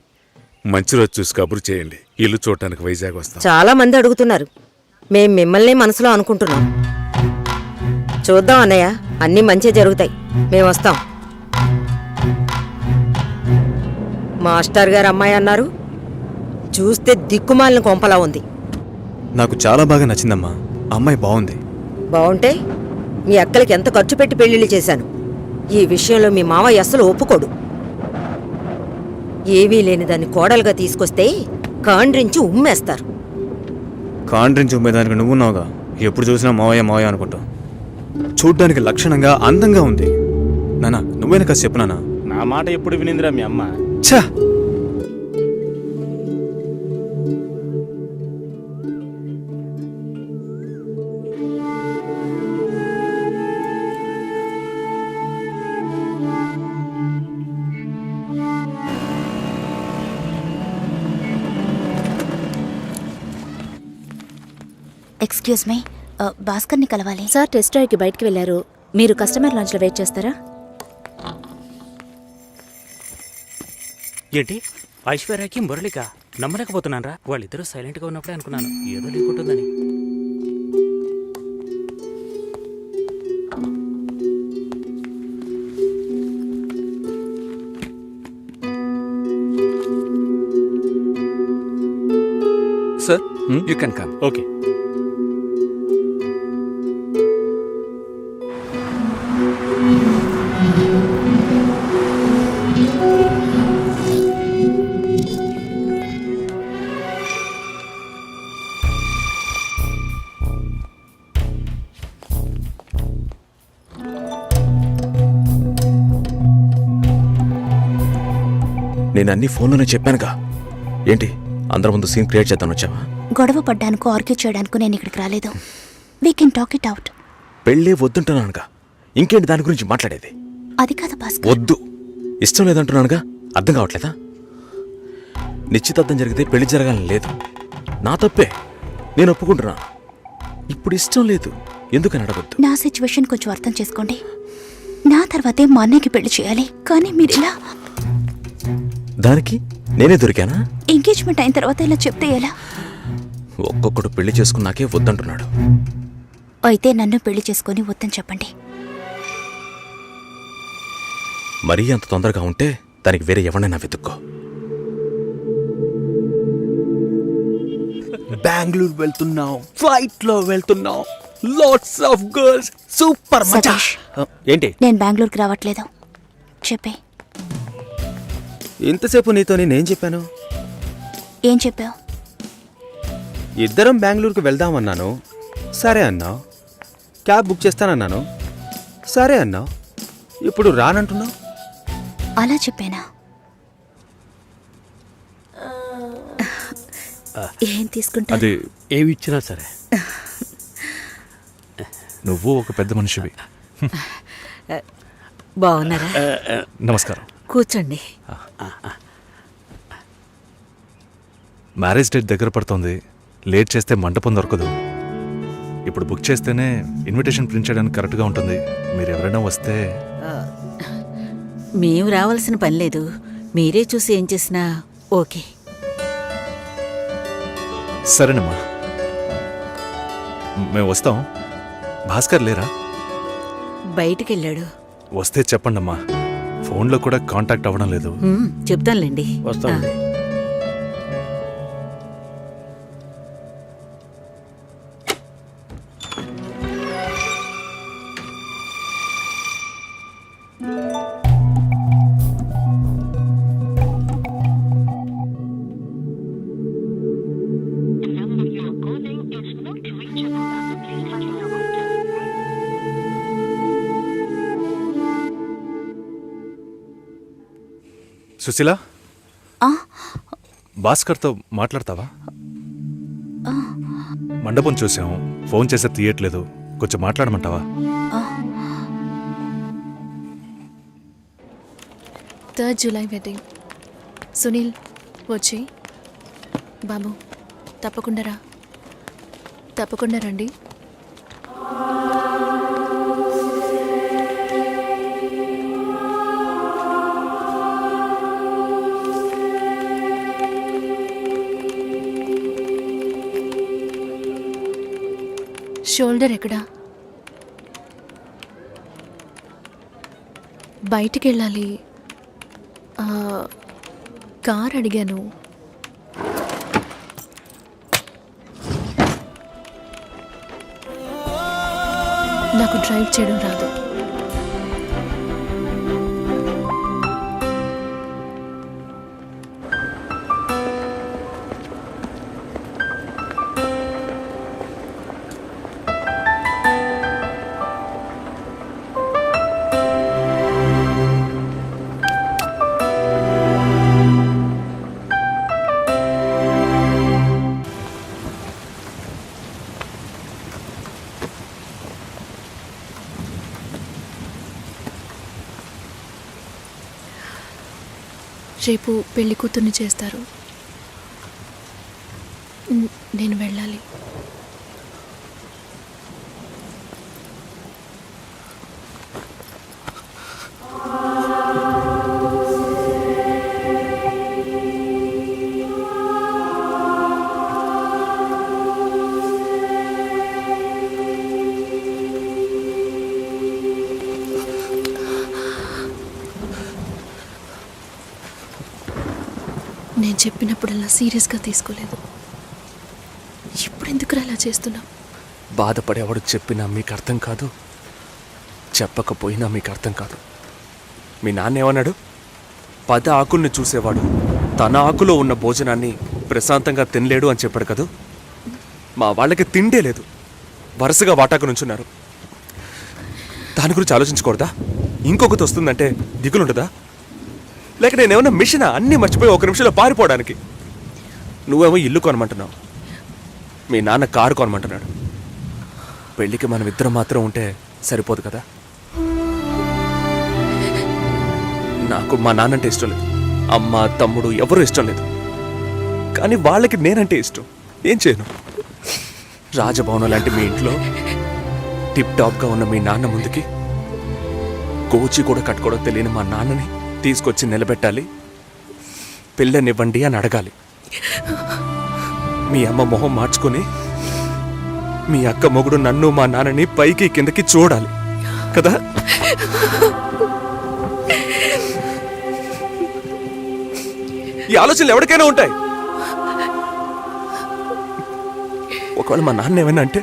మంచి రోజు చూసి కబురు చేయండి. ఇల్లు చూడటానికి వైజాగ్ వస్తాం. చాలా మంది అడుగుతున్నారు. మేం మిమ్మల్ని మనసులో అనుకుంటున్నాం. చూద్దాం అన్నయ్య, అన్నీ మంచి జరుగుతాయి. మేము వస్తాం. మాస్టర్ గారు అమ్మాయి అన్నారు, చూస్తే దిక్కుమాలిన కొంపలా ఉంది. నాకు చాలా బాగా నచ్చిందమ్మా. అమ్మాయి బాగుంది. బాగుంటే మీ అక్కలకి ఎంత ఖర్చు పెట్టి పెళ్లిళ్ళు చేశాను. ఈ విషయంలో మీ మావయ్య అస్సలు ఒప్పుకోడు. ఏవీ లేని దాన్ని కోడలుగా తీసుకొస్తే కాండ్రించి ఉమ్మేస్తారు. కాండ్రించి ఉమ్మేదానికి నువ్వున్నావుగా. ఎప్పుడు చూసినా మావయ్య మావయ్య అనుకుంటా. చూడ్డానికి లక్షణంగా అందంగా ఉంది. నానా, నువ్వైనా కాస్త చెప్పు నానా. నా మాట ఎప్పుడు వినిందిరా మీ అమ్మ? ఛా! ఎక్స్క్యూజ్ మీ, భాస్కర్ని కలవాలి. సార్ టెస్ట్ డ్రైవ్కి బయటికి వెళ్ళారు. మీరు కస్టమర్ లాంచ్లో వెయిట్ చేస్తారా? ఏంటి ఐశ్వర్యకి మురళిక నమ్మలేకపోతున్నానరా. వాళ్ళిద్దరూ సైలెంట్గా ఉన్నప్పుడే అనుకున్నాను ఏదో లేకుంటుందని. Sir, you can come. Okay. నేను అన్ని ఫోన్లోనే చెప్పానుగా. ఏంటి అందరి ముందు సీన్ క్రియేట్ చేద్దాను వచ్చావా? గొడవ పడ్డానుకో ఆర్గ్యూ చేయడానికి నేను ఇక్కడికి రాలేదు. We can talk it out. పెళ్ళే వద్దుంటున్నానుగా, ఇంకేంటి దాని గురించి మాట్లాడేది? అది కాదు భాస్కర్. వద్దు, ఇష్టం లేదంటున్నానుగా. అర్థం కావట్లేదా? నిశ్చితార్థం జరిగితే పెళ్లి జరగాలని లేదు, నా తప్పే, నేను ఒప్పుకుంటున్నా. ఇప్పుడు ఇష్టం లేదు, ఎందుకని అడగొద్దు. నా సిచ్యువేషన్ కొంచెం అర్థం చేసుకోండి. నా తర్వాతే మా అన్నయ్యకి పెళ్లి చేయాలి, కానీ మీరు ఇలా. దానికి నేనే దొరికానా? ఎంగేజ్మెంట్ అయిన తర్వాత ఇలా చెప్తే ఎలా? ఒక్కొక్కడు పెళ్లి చేసుకున్నాకే వద్దంటున్నాడు. అయితే నన్ను పెళ్లి చేసుకొని వద్దని చెప్పండి. మరీ అంత తొందరగా ఉంటే దానికి వేరే ఎవరినైనా వెతుక్కో. బెంగళూరు వెళ్తున్నాం, ఫ్లైట్ లో వెళ్తున్నాం, లాట్స్ ఆఫ్ గర్ల్స్, సూపర్ మచా. ఏంటి? నేను బెంగళూరుకి రావట్లేదు. చెప్పే. ఇంతసేపు నీతో నేనేం చెప్పాను? ఏం చెప్పావు? ఇద్దరం బెంగళూరుకు వెళ్దామన్నాను, సరే అన్నావు. క్యాబ్ బుక్ చేస్తానన్నాను, సరే అన్నావు. ఇప్పుడు రానంటున్నావు. అలా చెప్పానా? ఏం తీసుకుంటా? అది ఏమి ఇచ్చినా సరే. నువ్వు ఒక పెద్ద మనిషివి. బాగున్నారా? నమస్కారం. కూర్చోండి. మ్యారేజ్ డేట్ దగ్గర పడుతోంది, లేట్ చేస్తే మంటపం దొరకదు. ఇప్పుడు బుక్ చేస్తేనే ఇన్విటేషన్ ప్రింట్ చేయడానికి కరెక్ట్గా ఉంటుంది. మీరు ఎవరైనా వస్తే. మేము రావాల్సిన పని లేదు, మీరే చూసి ఏం చేసినా ఓకే. సరేనమ్మా, మేము వస్తాం. భాస్కర్ లేరా? బయటికి వెళ్ళాడు. వస్తే చెప్పండమ్మా, ఫోన్లో కూడా కాంటాక్ట్ అవ్వడం లేదు. చెప్తానులేండి. వస్తామండి. సుశీల, భాస్కర్తో మాట్లాడతావా? మండపం చూసాం, ఫోన్ చేస్తే తీయట్లేదు, కొంచెం మాట్లాడమంటావా? 3rd July wedding. సునీల్ వచ్చి. బాబు తప్పకుండా రా, తప్పకుండా రండి. షోల్డర్ ఎక్కడా? బయటికి వెళ్ళాలి. కార్ అడిగాను. నాకు డ్రైవ్ చేయడం రాదు. రేపు పెళ్లి కూతుర్ని చేస్తారు. నేను వెళ్ళాలి. నేను చెప్పినప్పుడల్లా సీరియస్గా తీసుకోలేదు. ఇప్పుడు ఎందుకు అలా చేస్తున్నావు? బాధపడేవాడు చెప్పినా మీకు అర్థం కాదు, చెప్పకపోయినా మీకు అర్థం కాదు. మీ నాన్న ఏమన్నాడు? 10 ఆకుల్ని చూసేవాడు తన ఆకులో ఉన్న భోజనాన్ని ప్రశాంతంగా తినలేడు అని చెప్పాడు కదా. మా వాళ్ళకి తిండే లేదు, వరుసగా వాటాకు నుంచున్నారు. దాని గురించి ఆలోచించకూడదా? ఇంకొకటి వస్తుందంటే దిగులుంటుందా? లేక నేనేమన్నా మిషనా అన్నీ మర్చిపోయి ఒక నిమిషంలో పారిపోవడానికి? నువ్వేమో ఇల్లు కొనమంటున్నావు, మీ నాన్న కారు కొనమంటున్నాడు. పెళ్ళికి మనం ఇద్దరం మాత్రం ఉంటే సరిపోదు కదా. నాకు మా నాన్నంటే ఇష్టం లేదు, అమ్మ తమ్ముడు ఎవరూ ఇష్టం లేదు. కానీ వాళ్ళకి నేనంటే ఇష్టం. ఏం చేయను? రాజభవనం లాంటి మీ ఇంట్లో టిప్ టాప్గా ఉన్న మీ నాన్న ముందుకి కోచి కూడా కట్టుకోవడం తెలియని మా నాన్నని తీసుకొచ్చి నిలబెట్టాలి. పిల్లనివ్వండి అని అడగాలి. మీ అమ్మ మొహం మార్చుకొని మీ అక్క మొగుడు నన్ను మా నాన్నని పైకి కిందకి చూడాలి కదా. ఈ ఆలోచనలు ఎవరికైనా ఉంటాయి. ఒకవేళ మా నాన్న ఏమైనా అంటే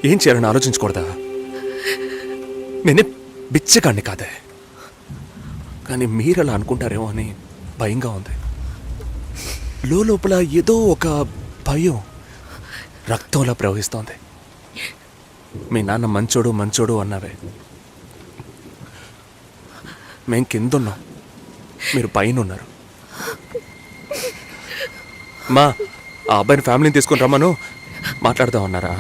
ఏం చేయాలని ఆలోచించకూడదా? నేనే బిచ్చగాడిని కాదే, కానీ మీరలా అనుకుంటారేమో అని భయంగా ఉంది. లోపల ఏదో ఒక భయం రక్తంలా ప్రవహిస్తోంది. మీ నాన్న మంచోడు మంచోడు అన్నావే, మేం కిందున్నాం, మీరు పైన ఉన్నారు. మా ఆ అబ్బాయిని ఫ్యామిలీని తీసుకుని రమ్మను, మాట్లాడదాం అన్నారా?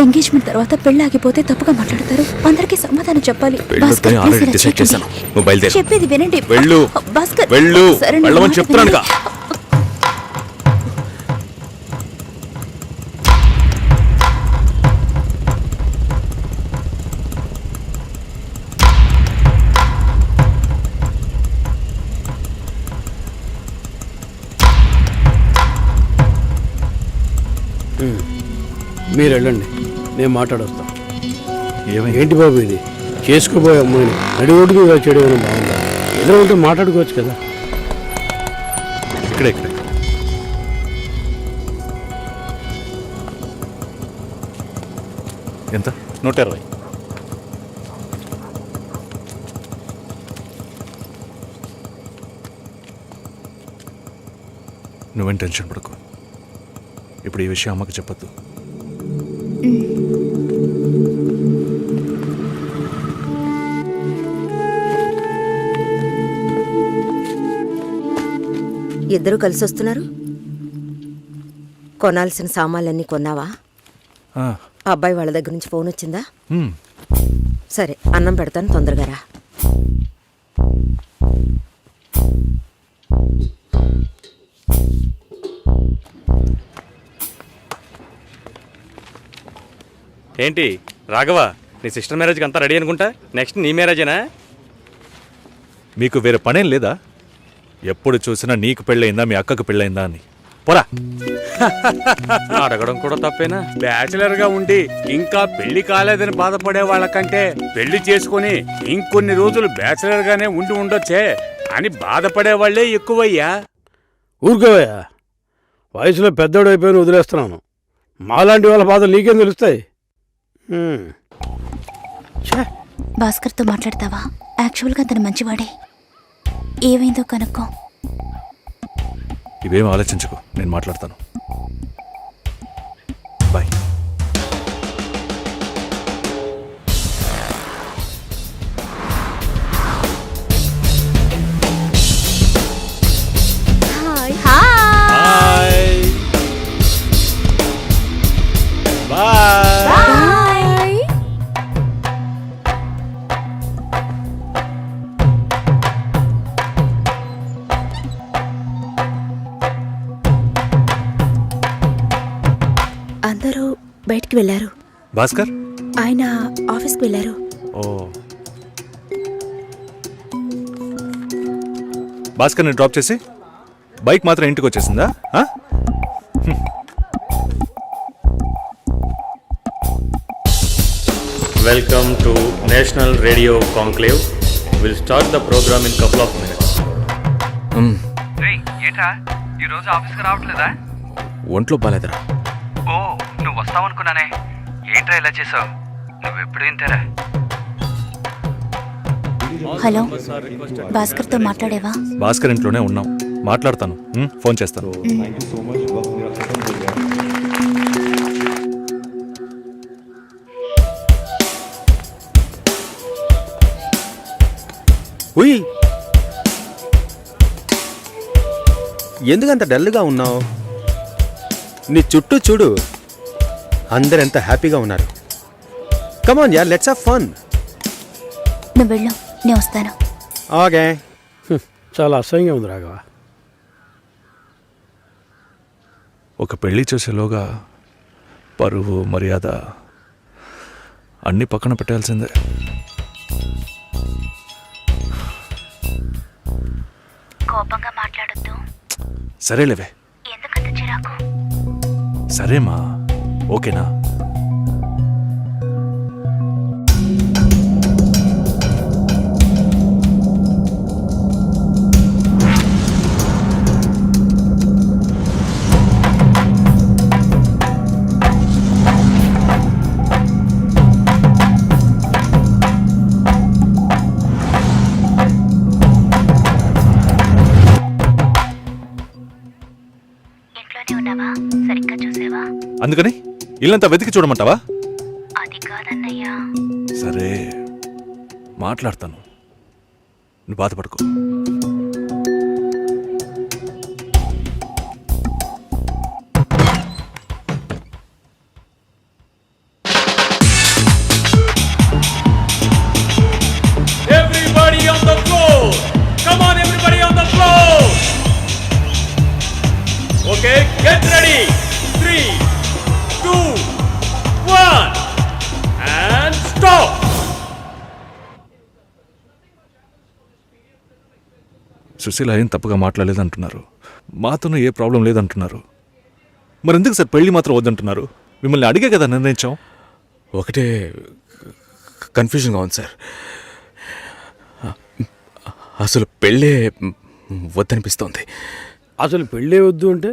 ఎంగేజ్మెంట్ తర్వాత పెళ్లి ఆగిపోతే తప్పుగా మాట్లాడతారు. అందరికీ సమాధానం చెప్పాలి. భాస్కర్, ఆల్రెడీ please ఇలా డిసైడ్ చేశాను. చేయకండి. నువ్వు బయలుదేరు. చెప్పేది వినండి. వెళ్ళు. భాస్కర్, వెళ్ళు. సరే, నా వెళ్ళమని మాట చెప్తున్నానుగా. వినండి. మీరు వెళ్ళండి, నేను మాట్లాడొస్తాను. ఏంటి బాబు ఇది? చేసుకోబోయే అమ్మాయిని నడి ఓటుకు ఇలా చేయడం బాగుందా? ఏదో ఉంటే మాట్లాడుకోవచ్చు కదా. ఇక్కడే ఎంత? 120. నువ్వేం టెన్షన్ పడకు. ఇప్పుడు ఈ విషయం అమ్మకి చెప్పొద్దు. ఇద్దరు కలిసి వస్తున్నారు. కొనాల్సిన సామాన్లన్నీ కొన్నావా? ఆ, అబ్బాయి వాళ్ళ దగ్గర నుంచి ఫోన్ వచ్చిందా? ఉమ్. సరే, అన్నం పెడతాను, తొందరగా రా. ఏంటి రాఘవ, నీ సిస్టర్ మ్యారేజ్కి అంతా రెడీ అనుకుంటా? నెక్స్ట్ నీ మ్యారేజేనా? మీకు వేరే పనేం లేదా? ఎప్పుడు చూసినా నీకు పెళ్ళయిందా, మీ అక్కకు పెళ్ళయిందా అని. పోరా. అడగడం కూడా తప్పేనా? బ్యాచిలర్ గా ఉండి ఇంకా పెళ్లి కాలేదని బాధపడే వాళ్ళకంటే పెళ్లి చేసుకుని ఇంకొన్ని రోజులు బ్యాచిలర్ గానే ఉండి ఉండొచ్చే అని బాధపడే వాళ్లే ఎక్కువయ్యా. ఊరుకోవయ్యా, వయసులో పెద్దోడు అయిపోయి వదిలేస్తున్నాను. మాలాంటి వాళ్ళ బాధలు నీకేం తెలుస్తాయి? భాస్కర్తో మాట్లాడతావా? యాక్చువల్గా అతను మంచివాడే. ఏమైందో కనుక్కో. ఇవేం ఆలోచించకు, నేను మాట్లాడతాను. బాయ్. బాయ్. అందరూ బయటికి వెళ్ళారు. భాస్కర్ ఆయన ఆఫీస్కి వెళ్ళారు. ఓ భాస్కర్ని డ్రాప్ చేసి బైక్ మాత్రం ఇంటికి వచ్చేసిందా? Welcome to National Radio Conclave. We'll start the program in couple of minutes. ఏంట్రా ఈరోజు ఆఫీస్కి రావట్లేదా? ఒంట్లో బాలేదురా. ఓ నువ్వు వస్తావనుకున్నానే. ఏంట్రా ఇలా చేసావు? నువ్వెప్పుడు ఇంతేరా? హలో, భాస్కర్తో మాట్లాడేవా? భాస్కర్ ఇంట్లోనే ఉన్నాం, మాట్లాడతాను. ఫోన్ చేస్తాను. ఉయ్, ఎందుకంత డల్గా ఉన్నావు? నీ చుట్టూ చూడు, అందరెంత హ్యాపీగా ఉన్నారు. కమాన్ యార్, లెట్స్ హావ్ ఫన్. నువ్వు వెళ్ళు, నేను వస్తాను. ఓకే. చాలా అసహ్యంగా ఉంది రాఘవ. ఒక పెళ్లి చేసేలోగా పరువు మర్యాద అన్నీ పక్కన పెట్టాల్సిందే. కోపంగా మాట్లాడొద్దు. సరేలేవే. ఎందుకంత చిరాకు? సరేమా, ఓకేనా? అందుకని ఇల్లంతా వెతికి చూడమంటావా? అది కాదన్నయ్యా. సరే, మాట్లాడతాను, నువ్వు బాధపడుకో. Everybody on the floor! Come on, everybody on the floor! Okay, get ready! 3, 2, 1, and stop! Susheela ఏం తప్పుగా మాట్లాడలేదంటున్నారు, మాతోనూ ఏ ప్రాబ్లం లేదంటున్నారు. మరి ఎందుకు సార్ పెళ్లి మాత్రం వద్దంటున్నారు? మిమ్మల్ని అడిగే కదా నిర్ణయించాం. ఒకటే కన్ఫ్యూజన్గా ఉంది సార్. అసలు పెళ్ళే వద్దనిపిస్తోంది. అసలు పెళ్ళే వద్దు అంటే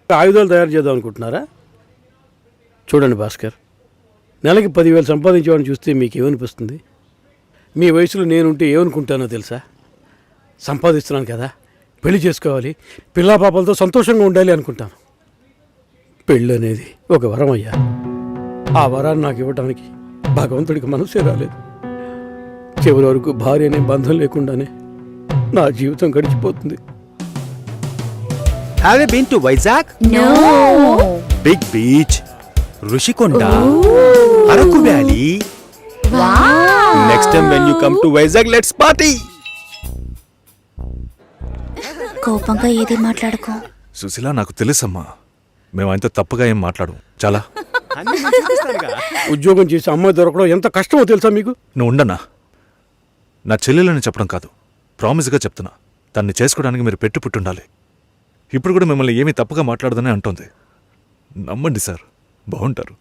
ఆయుధాలు తయారు చేద్దాం అనుకుంటున్నారా? చూడండి భాస్కర్, నెలకి 10,000 సంపాదించేవాడిని చూస్తే మీకు ఏమనిపిస్తుంది? మీ వయసులో నేనుంటే ఏమనుకుంటానో తెలుసా? సంపాదిస్తున్నాను కదా, పెళ్లి చేసుకోవాలి, పిల్లా పాపలతో సంతోషంగా ఉండాలి అనుకుంటాను. పెళ్ళి అనేది ఒక వరం అయ్యా. ఆ వరాన్ని నాకు ఇవ్వడానికి భగవంతుడికి మనసే రాలేదు. చివరి వరకు భార్య అనే బంధం లేకుండానే నా జీవితం గడిచిపోతుంది. Have you been to Vizag? No. Big beach, Rushikonda, Araku Valley. Wow. Next time when you come to Vizag, let's party. కోపంగా ఏది మాట్లాడుకో. సుశీల, నాకు తెలుసమ్మా, మేము ఆయనతో తప్పుగా ఏం మాట్లాడము. చాలా ఉద్యోగం చేసి అమ్మాయి దొరకడం ఎంత కష్టమో తెలుసా మీకు? నువ్వు ఉండనా? నా చెల్లెలని చెప్పడం కాదు, ప్రామిస్గా చెప్తున్నా, తన్ని చేసుకోవడానికి మీరు పుట్టుండాలి. ఇప్పుడు కూడా మిమ్మల్ని ఏమీ తప్పుగా మాట్లాడదని అంటోంది. నమ్మండి సార్, బాగుంటారు.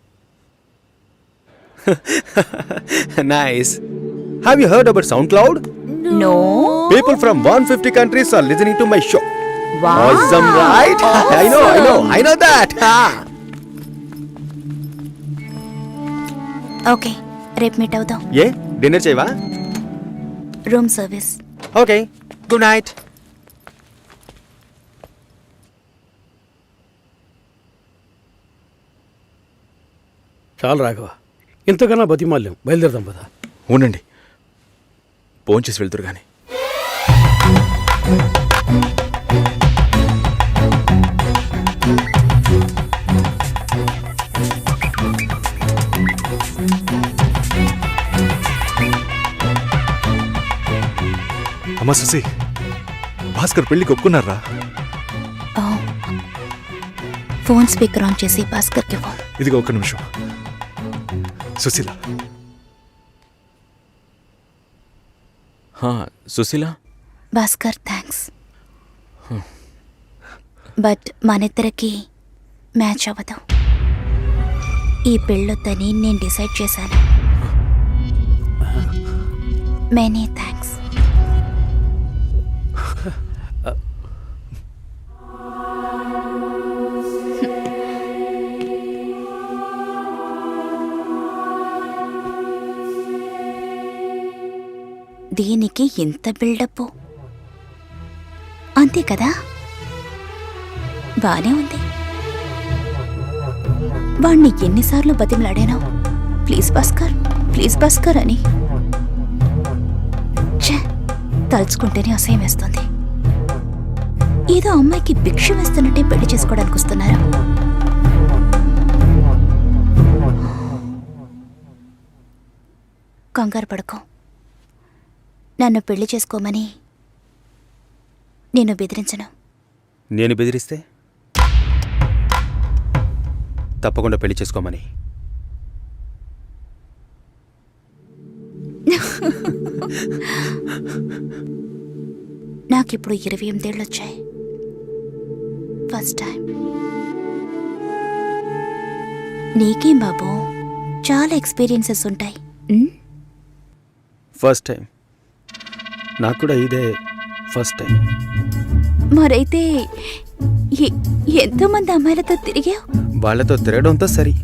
Nice. Have you heard about SoundCloud? No. People from 150 countries are listening to my show. Wow. Awesome, right? I know that. Okay, రేపు మీట్ అవుదాం. ఏ డిన్నర్ చేయవా? Room service. Okay, good night. చాలు రాఘవ, ఇంతకన్నా బతిమాల్యం. బయలుదేరదాం పదా. ఉండండి, భోంచేసి వెళ్తురు కానీ. అమ్మా సుసి, భాస్కర్ పెళ్లికి ఒప్పుకున్నారా? ఫోన్ స్పీకర్ ఆన్ చేసి భాస్కర్కి ఫోన్. ఇదిగో ఒక్క నిమిషం. సుశీల. సుశీల. భాస్కర్ థ్యాంక్స్, బట్ మనిద్దరికి మ్యాచ్ అవ్వదు. ఈ పెళ్ళొద్దని నేను డిసైడ్ చేశాను. Many thanks. దీనికి ఇంత బిల్డప్ అంతే కదా? బానే ఉంది. వాణ్ణి ఎన్నిసార్లు బతిమలాడాను, ప్లీజ్ భాస్కర్ అని. ఛే, తలుచుకుంటేనే అసహ్యం వేస్తుంది. ఏదో అమ్మాయికి భిక్ష వేస్తున్నట్టే పెళ్లి చేసుకోవడానికి వస్తున్నారా? కంగారు పడుకో. నన్ను పెళ్లి చేసుకోమని నేను బెదిరించను. నేను బెదిరిస్తే తప్పకుండా పెళ్లి చేసుకోమని. నాకిప్పుడు 28 ఏళ్ళు వచ్చాయి. First time. నీకేం బాబు, చాలా ఎక్స్పీరియన్సెస్ ఉంటాయి. First time. నాకు కూడా ఇదే ఫస్ట్ టైం. మరైతే ఎంతోమంది అమ్మాయిలతో తిరిగావు? వాళ్ళతో తిరగడంతో సరి.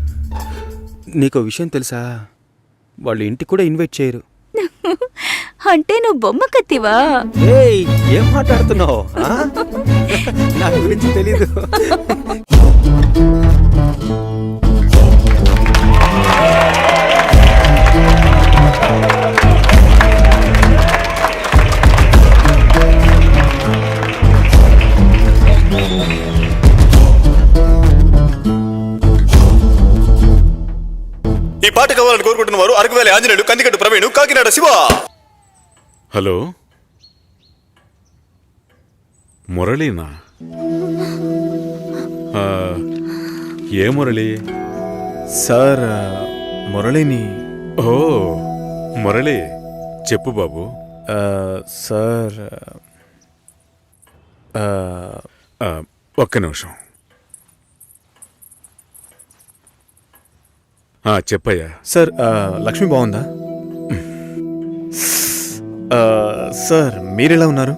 నీకో విషయం తెలుసా, వాళ్ళు ఇంటికి కూడా ఇన్వైట్ చేయరు. అంటే నువ్వు బొమ్మ కత్తివా? ఏయ్, ఏం మాట్లాడుతున్నావు? నా గురించి తెలీదు. ఈ పాట కావాలని కోరుకుంటున్న వారు అరకువేలి ఆంజనేయులు, కందికట్టు ప్రవీణ్, కాకినాడ శివ. హలో, మురళీనా? ఏ మురళి? సార్, మురళిని. ఓ మురళి, చెప్పు బాబు. సార్, ఒక్క నిమిషం. చెప్పయ్యా. సార్, లక్ష్మి బాగుందా? సార్, మీరెలా ఉన్నారు?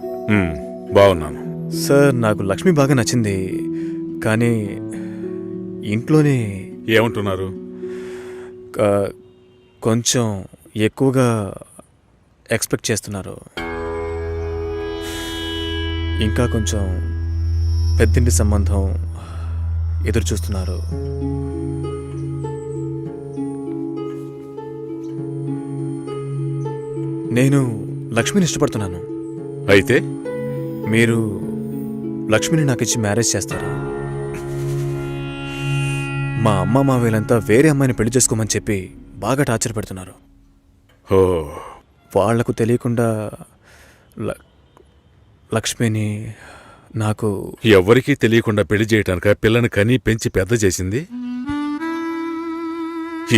బాగున్నాను సార్. నాకు లక్ష్మి బాగా నచ్చింది, కానీ ఇంట్లోనే ఏమంటున్నారు? కొంచెం ఎక్కువగా ఎక్స్పెక్ట్ చేస్తున్నారు. ఇంకా కొంచెం పెద్దింటి సంబంధం ఎదురు చూస్తున్నారు. నేను లక్ష్మిని ఇష్టపడుతున్నాను. అయితే మీరు లక్ష్మిని నాకు ఇచ్చి మ్యారేజ్ చేస్తారా? మా అమ్మ మావేలంతా వేరే అమ్మాయిని పెళ్లి చేసుకోమని చెప్పి బాగా టార్చర్ పెడుతున్నారు. ఓ, వాళ్లకు తెలియకుండా లక్ష్మిని నాకు ఎవరికీ తెలియకుండా పెళ్లి చేయటానిక పిల్లని కనీ పెంచి పెద్ద చేసింది?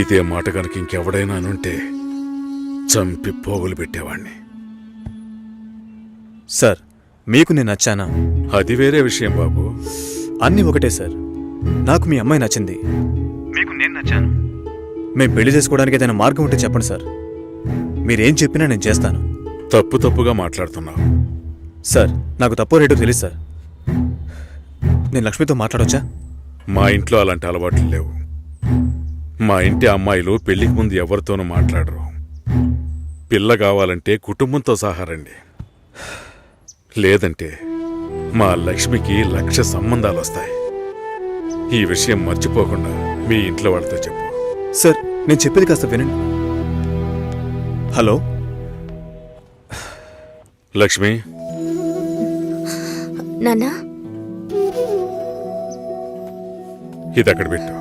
ఇదే మాట కనుక ఇంకెవడైనా అనుంటే చంపి పోగులు పెట్టేవాణ్ణి. సార్, మీకు నేను నచ్చానా? అది వేరే విషయం బాబు. అన్నీ ఒకటే సార్. నాకు మీ అమ్మాయి నచ్చింది, మీకు నేను నచ్చాను. మేము పెళ్లి చేసుకోవడానికి ఏదైనా మార్గం ఉంటే చెప్పండి సార్. మీరేం చెప్పినా నేను చేస్తాను. తప్పుగా మాట్లాడుతున్నావు. సార్, నాకు తప్పు రేటు తెలుసు సార్. నేను లక్ష్మితో మాట్లాడొచ్చా? మా ఇంట్లో అలాంటి అలవాట్లు లేవు. మా ఇంటి అమ్మాయిలు పెళ్లికి ముందు ఎవరితోనూ మాట్లాడరు. పిల్ల కావాలంటే కుటుంబంతో సహా రండి, లేదంటే మా లక్ష్మికి 1,00,000 సంబంధాలు వస్తాయి. ఈ విషయం మర్చిపోకుండా మీ ఇంట్లో వాళ్ళతో చెప్పు. సార్, నేను చెప్పేది కాస్త వినండి. హలో లక్ష్మి. నాన్నా, ఇది అక్కడ పెట్టు.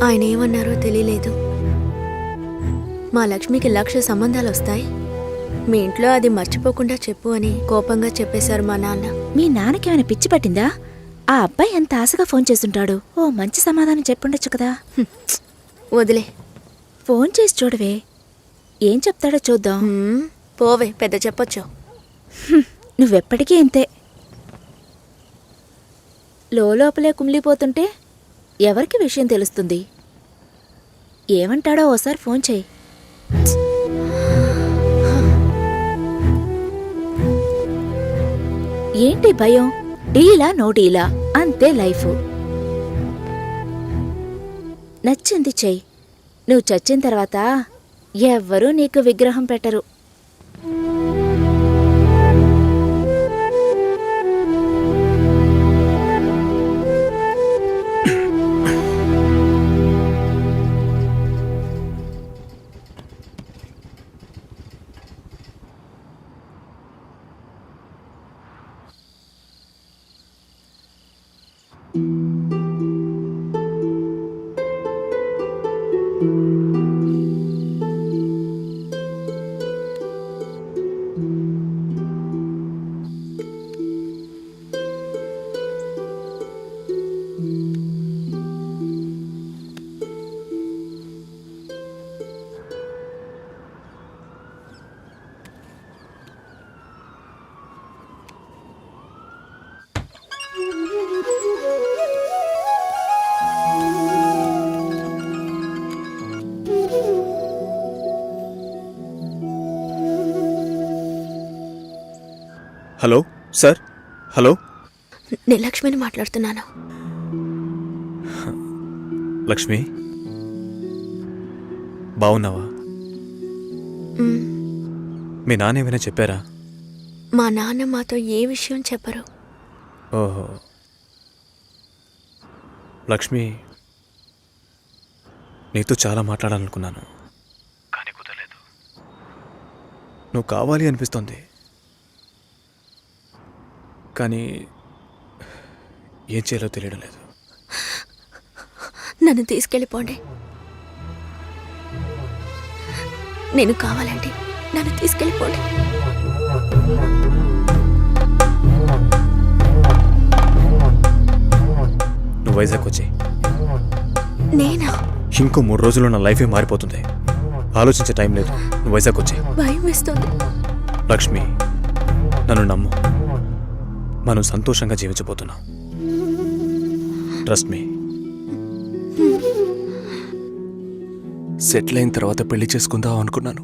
ఆయన ఏమన్నారో తెలియలేదు. మా లక్ష్మికి 1,00,000 సంబంధాలు వస్తాయి, మీ ఇంట్లో అది మర్చిపోకుండా చెప్పు అని కోపంగా చెప్పేశారు మా నాన్న. మీ నాన్నకేమైనా పిచ్చి పట్టిందా? ఆ అబ్బాయి ఎంత ఆశగా ఫోన్ చేస్తుంటాడు. ఓ మంచి సమాధానం చెప్పుండొచ్చు కదా. వదిలే. ఫోన్ చేసి చూడవే, ఏం చెప్తాడో చూద్దాం. పోవే, పెద్ద చెప్పొచ్చు. నువ్వెప్పటికీ ఇంతే. లోపలే కుమిలిపోతుంటే ఎవరికి విషయం తెలుస్తుంది? ఏమంటాడో ఓసారి ఫోన్ చేయి. ఏంటి భయం? డీలా నో డీలా అంతే లైఫ్. నచ్చింది చెయ్యి. నువ్వు చచ్చిన తర్వాత ఎవ్వరూ నీకు విగ్రహం పెట్టరు. Hello sir. హలో, నేను లక్ష్మిని మాట్లాడుతున్నాను. లక్ష్మి, బాగున్నావా? మీ నాన్న ఏమైనా చెప్పారా? మా నాన్న మాతో ఏ విషయం చెప్పరు. ఓహో, లక్ష్మి, నీతో చాలా మాట్లాడాలనుకున్నాను, కానీ కుదరలేదు. నువ్వు కావాలి అనిపిస్తోంది, కానీ ఏం చేయాలో తెలియడం లేదు. నన్ను తీసుకెళ్ళిపోండి. నేను కావాలంటే నన్ను తీసుకెళ్ళిపోండి. నువ్వు వైజాగ్ వచ్చేయి. నేనా? ఇంకో 3 రోజుల్లో నా లైఫే మారిపోతుంది. ఆలోచించే టైం లేదు. నువ్వు వైజాగ్ వచ్చేయి. భయం వేస్తుంది. లక్ష్మి, నన్ను నమ్ము. మనం సంతోషంగా జీవించబోతున్నాం. Trust me. సెటిల్ అయిన తర్వాత పెళ్లి చేసుకుందాం అనుకున్నాను,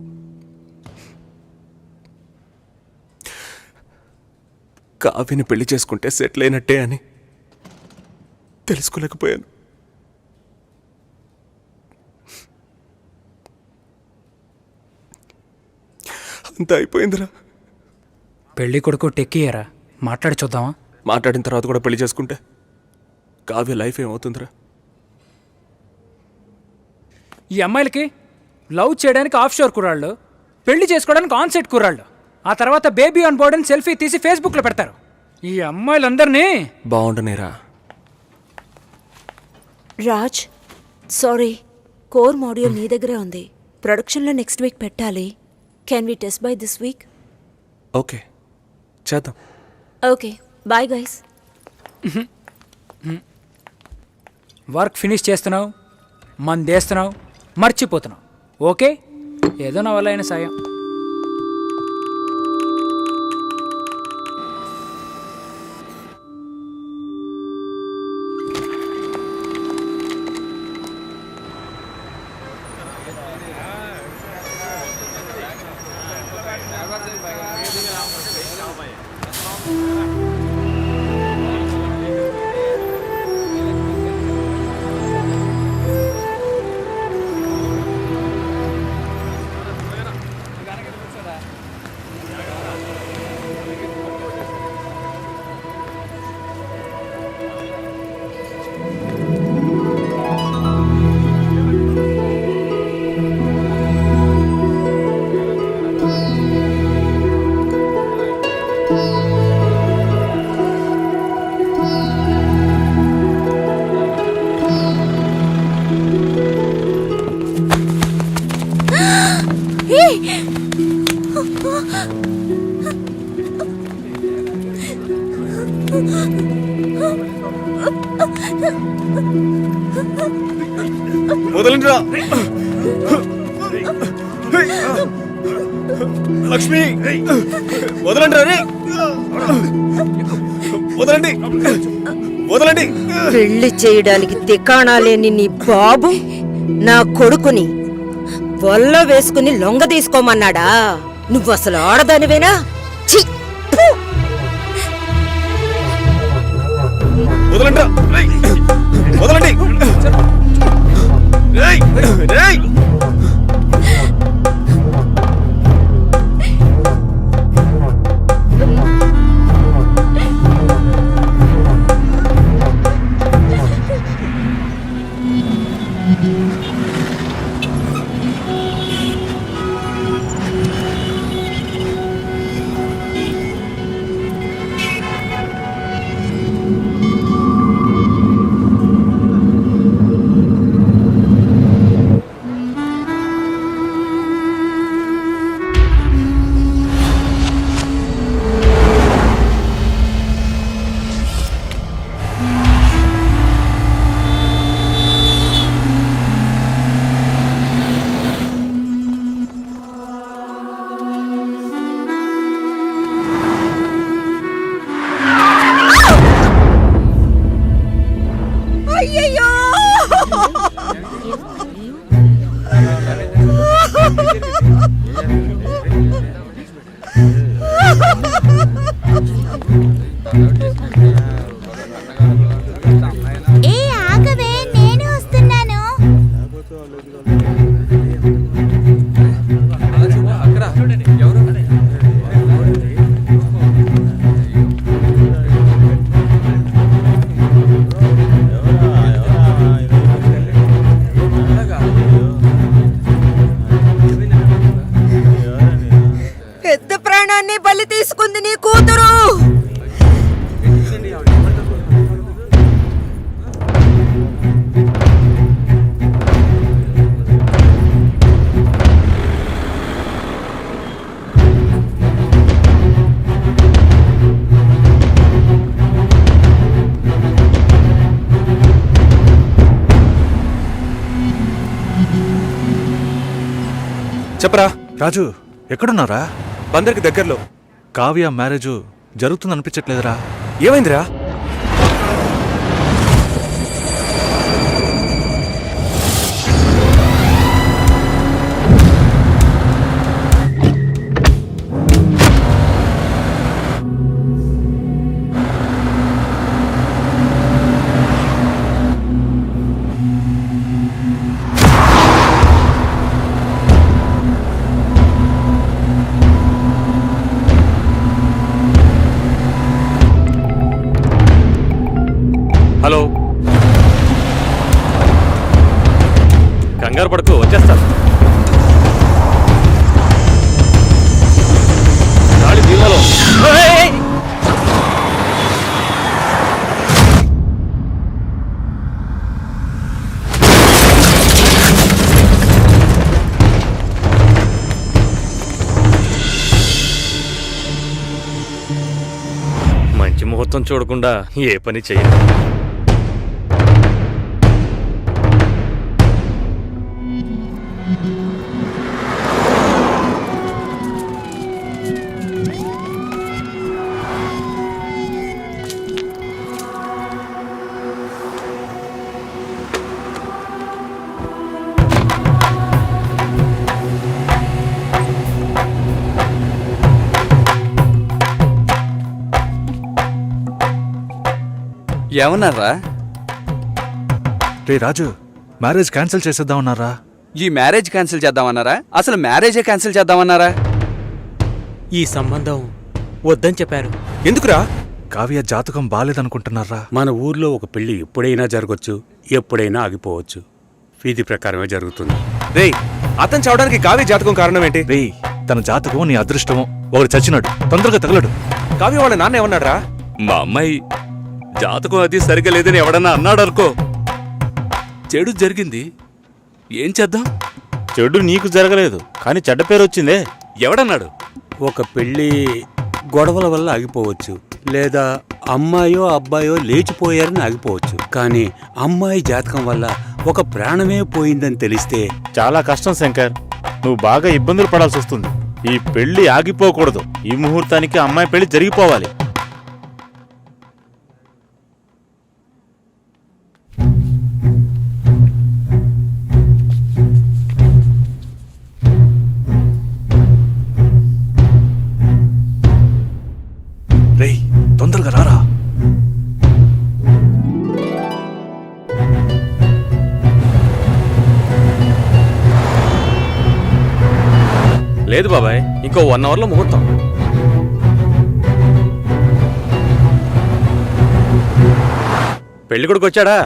కావ్యని పెళ్లి చేసుకుంటే సెటిల్ అయినట్టే అని తెలుసుకోలేకపోయాను. అంత అయిపోయిందిరా. పెళ్లి కొడుకు టెక్కియరా, మాట్లాడి చూద్దామా? మాట్లాడిన తర్వాత కూడా పెళ్లి చేసుకుంటే కావ్య లైఫ్ ఏమవుతుందిరా? ఈ అమ్మాయిలకి లవ్ చేయడానికి ఆఫ్ షోర్ కుర్రాళ్ళు, పెళ్లి చేసుకోవడానికి ఆన్ సెట్ కుర్రాళ్ళు, ఆ తర్వాత బేబీ ఆన్ బోర్డ్ అని సెల్ఫీ తీసి ఫేస్బుక్లో పెడతారు. ఈ అమ్మాయిలందరినీ బాగుండనేరా. రాజ్, సారీ, కోర్ మాడ్యూల్ నీ దగ్గరే ఉంది. ప్రొడక్షన్లో నెక్స్ట్ వీక్ పెట్టాలి. Can we test by this week? Okay, చేద్దాం. Okay, bye guys. Work finish చేస్తున్నావు, మందేస్తున్నావు, మర్చిపోతున్నావు. ఓకే, ఏదో నా వల్ల అయిన సాయం. వదలండిరా లక్ష్మి, వదలండి రే, వదలండి, వదలండి. పెళ్లి చేయడానికి తికాణా లేని నీ బాబు నా కొడుకుని వల్ల వేసుకుని లొంగ తీసుకోమన్నాడా? నువ్వు అసలు ఆడదానివేనా? ఛీ! ఫు! వదలండిరా, వదలండి. రేయ్, రేయ్. అయ్యయ్యో! ఏ ఆగవే, నేను వస్తున్నాను. పెద్ద ప్రాణాన్ని బలి తీసుకుంది నీ కూతురు. చెప్పరా. రాజు ఎక్కడున్నారా? బందర్కి దగ్గరలో. కావ్య మ్యారేజ్ జరుగుతుంది అనిపించట్లేదురా. ఏమైందిరా? హలో, కంగారు పడుకో, వచ్చేస్తా. గాలి దీనిలో. మంచి ముహూర్తం చూడకుండా ఏ పని చెయ్యను. ఏమన్నారా? రే రాజు, మ్యారేజ్ క్యాన్సిల్ చేసేద్దామన్నారా? ఈ మ్యారేజ్ క్యాన్సిల్ చేద్దామన్నారా? అసలు మ్యారేజే క్యాన్సిల్ చేద్దామన్నారా? ఈ సంబంధం వద్దని చెప్పారు. ఎందుకురా? కావ్య జాతకం బాలేదనుకుంటున్నారా? మన ఊర్లో ఒక పెళ్లి ఎప్పుడైనా జరగచ్చు, ఎప్పుడైనా ఆగిపోవచ్చు. విధి ప్రకారమే జరుగుతుంది. రేయ్, అతను చావడానికి కావ్య జాతకం కారణం ఏంటి? రే, తన జాతకం నీ అదృష్టమో. ఒకడు చచ్చినాడు, తొందరగా తగలడు. కావ్య వాళ్ళ నాన్న ఏమన్నాడ్రా? మా అమ్మాయి జాతకం అది సరిగా లేదని ఎవడన్నా అన్నాడు అనుకో. చెడు జరిగింది, ఏం చేద్దాం? చెడు నీకు జరగలేదు, కానీ చెడ్డ పేరు వచ్చిందే. ఎవడన్నాడు? ఒక పెళ్లి గొడవల వల్ల ఆగిపోవచ్చు, లేదా అమ్మాయో అబ్బాయో లేచిపోయారని ఆగిపోవచ్చు, కానీ అమ్మాయి జాతకం వల్ల ఒక ప్రాణమే పోయిందని తెలిస్తే చాలా కష్టం శంకర్. నువ్వు బాగా ఇబ్బందులు పడాల్సి వస్తుంది. ఈ పెళ్లి ఆగిపోకూడదు. ఈ ముహూర్తానికి అమ్మాయి పెళ్లి జరిగిపోవాలి. రేయ్, తొందరగా రారా. లేదు బాబాయ్, ఇంకో 1 అవర్లో ముహూర్తం. పెళ్లి కొడుకు వచ్చాడా?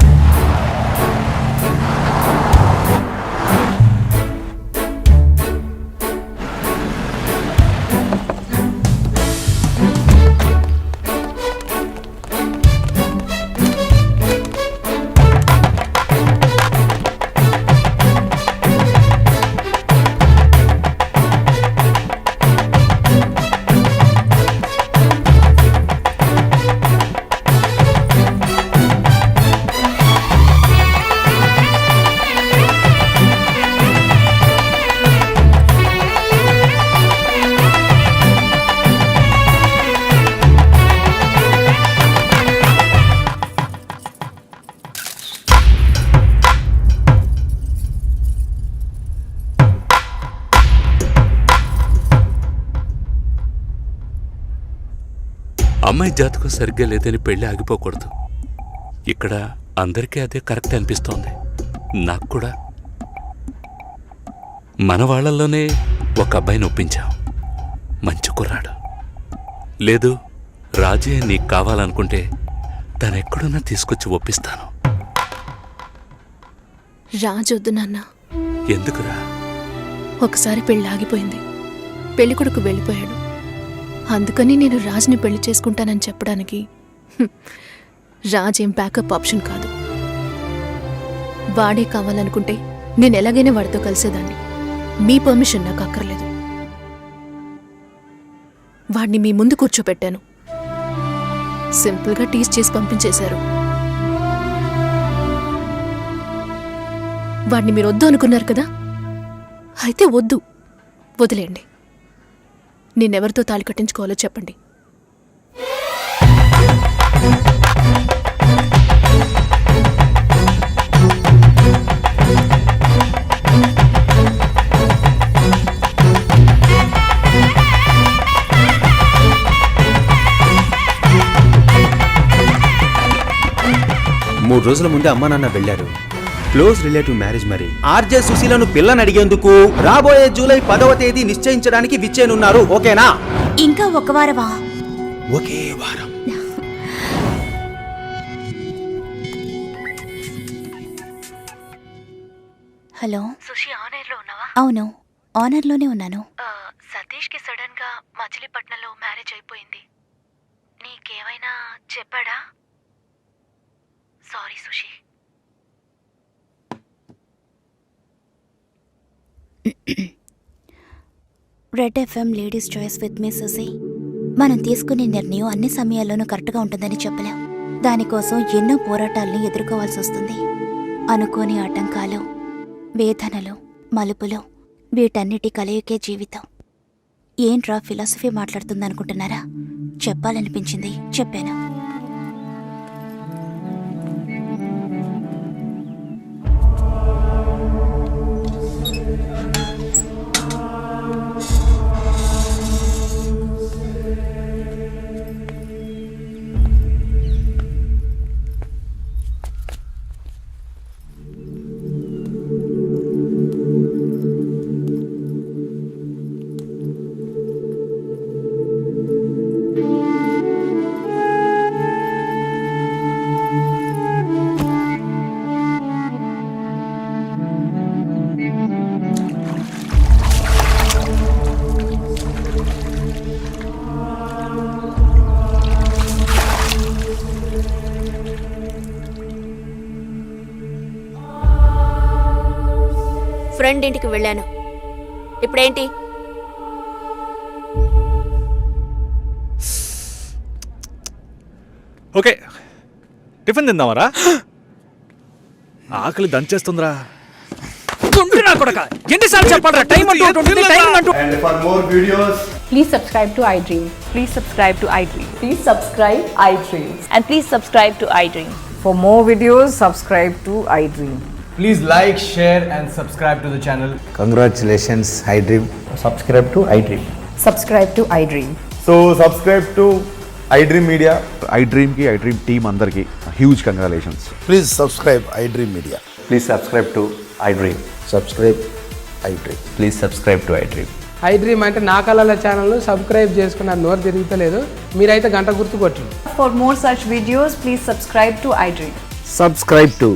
అమ్మాయి జాతకం సరిగ్గా లేదని పెళ్లి ఆగిపోకూడదు. ఇక్కడ అందరికీ అదే కరెక్ట్ అనిపిస్తోంది. నాకు కూడా. మన వాళ్ళల్లోనే ఒక అబ్బాయిని ఒప్పించాం. మంచి కుర్రాడు. లేదు, రాజే నీకు కావాలనుకుంటే తనెక్కడున్నా తీసుకొచ్చి ఒప్పిస్తాను. రాజొద్దు నాన్న. ఎందుకురా? ఒకసారి పెళ్ళి ఆగిపోయింది. పెళ్లి కొడుకు వెళ్ళిపోయాడు. అందుకని నేను రాజ్ని పెళ్లి చేసుకుంటానని చెప్పడానికి రాజ్ ఏం బ్యాకప్ ఆప్షన్ కాదు. వాడే కావాలనుకుంటే నేను ఎలాగైనా వాడితో కలిసేదాన్ని. మీ పర్మిషన్ నాకు అక్కర్లేదు. వాడిని మీ ముందు కూర్చోపెట్టాను. సింపుల్గా టీస్ చేసి పంపించేశారు. వాడిని మీరు వద్దు అనుకున్నారు కదా, అయితే వద్దు, వదిలేండి. నేనెవరితో తాళి కట్టించుకోవాలో చెప్పండి. మూడు రోజుల ముందే అమ్మా నాన్న వెళ్లారు. క్లోజ్ రిలేటివ్ మ్యారేజ్ మరి. ఆర్జే సుశీలను పిల్లని అడిగేందుకు రాబోయే జూలై 10వ తేదీ నిశ్చయించడానికి విచ్చేనున్నారు. ఓకేనా? ఇంకా ఒక వారమా? ఒకే వారం. హలో సుషి ఆనర్లో ఉన్నావా? అవును, ఆనర్లోనే ఉన్నాను. సతీష్కి సడన్ గా మచిలీపట్నంలో మ్యారేజ్ అయిపోయింది. నీకేమైనా చెప్పాడా? Sorry Sushi. Red FM ladies choice with me Susi. మనం తీసుకునే నిర్ణయం అన్ని సమయాల్లోనూ కరెక్ట్గా ఉంటుందని చెప్పలేం. దానికోసం ఎన్నో పోరాటాలను ఎదుర్కోవాల్సి వస్తుంది. అనుకోని ఆటంకాలు, వేదనలు, మలుపులు, వీటన్నిటి కలయికే జీవితం. ఏంట్రా ఫిలాసఫీ మాట్లాడుతుందనుకుంటున్నారా? చెప్పాలనిపించింది, చెప్పాను. ఫ్రెండ్ ఇంటికి వెళ్ళాను. ఇప్పుడేంటి? ఓకే టిఫిన్ తిందామరా? ఆకలి దంచేస్తుందిరా. నా కొడక ఎన్నిసార్లు చెప్పాలరా? టైం అంటూ ఒకటి ఉంటుంది, టైం అంటూ. And for more videos, Please subscribe to iDream. Please subscribe to iDream. Please subscribe iDream. And please subscribe to iDream. For more videos, subscribe to iDream. please like, share and subscribe to the channel. Congratulations, iDream. Subscribe to iDream. Subscribe to iDream. So subscribe to iDream Media. iDream ki iDream team andarki huge congratulations. Please subscribe iDream Media. Please subscribe to iDream. Subscribe iDream. Please subscribe to iDream. iDream అంటే నా కళల channel subscribe చేసుకున్న నోరు తిరుగుతలేదు. మీరైతే గంట గుర్తు కొట్టండి. For more such videos, please subscribe to iDream. Subscribe to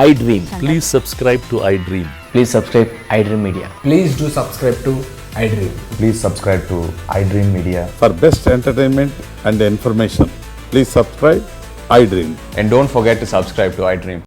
iDream. Please subscribe to iDream. Please subscribe iDream Media. Please do subscribe to iDream. Please subscribe to iDream Media. For best entertainment and information, please subscribe iDream. And don't forget to subscribe to iDream.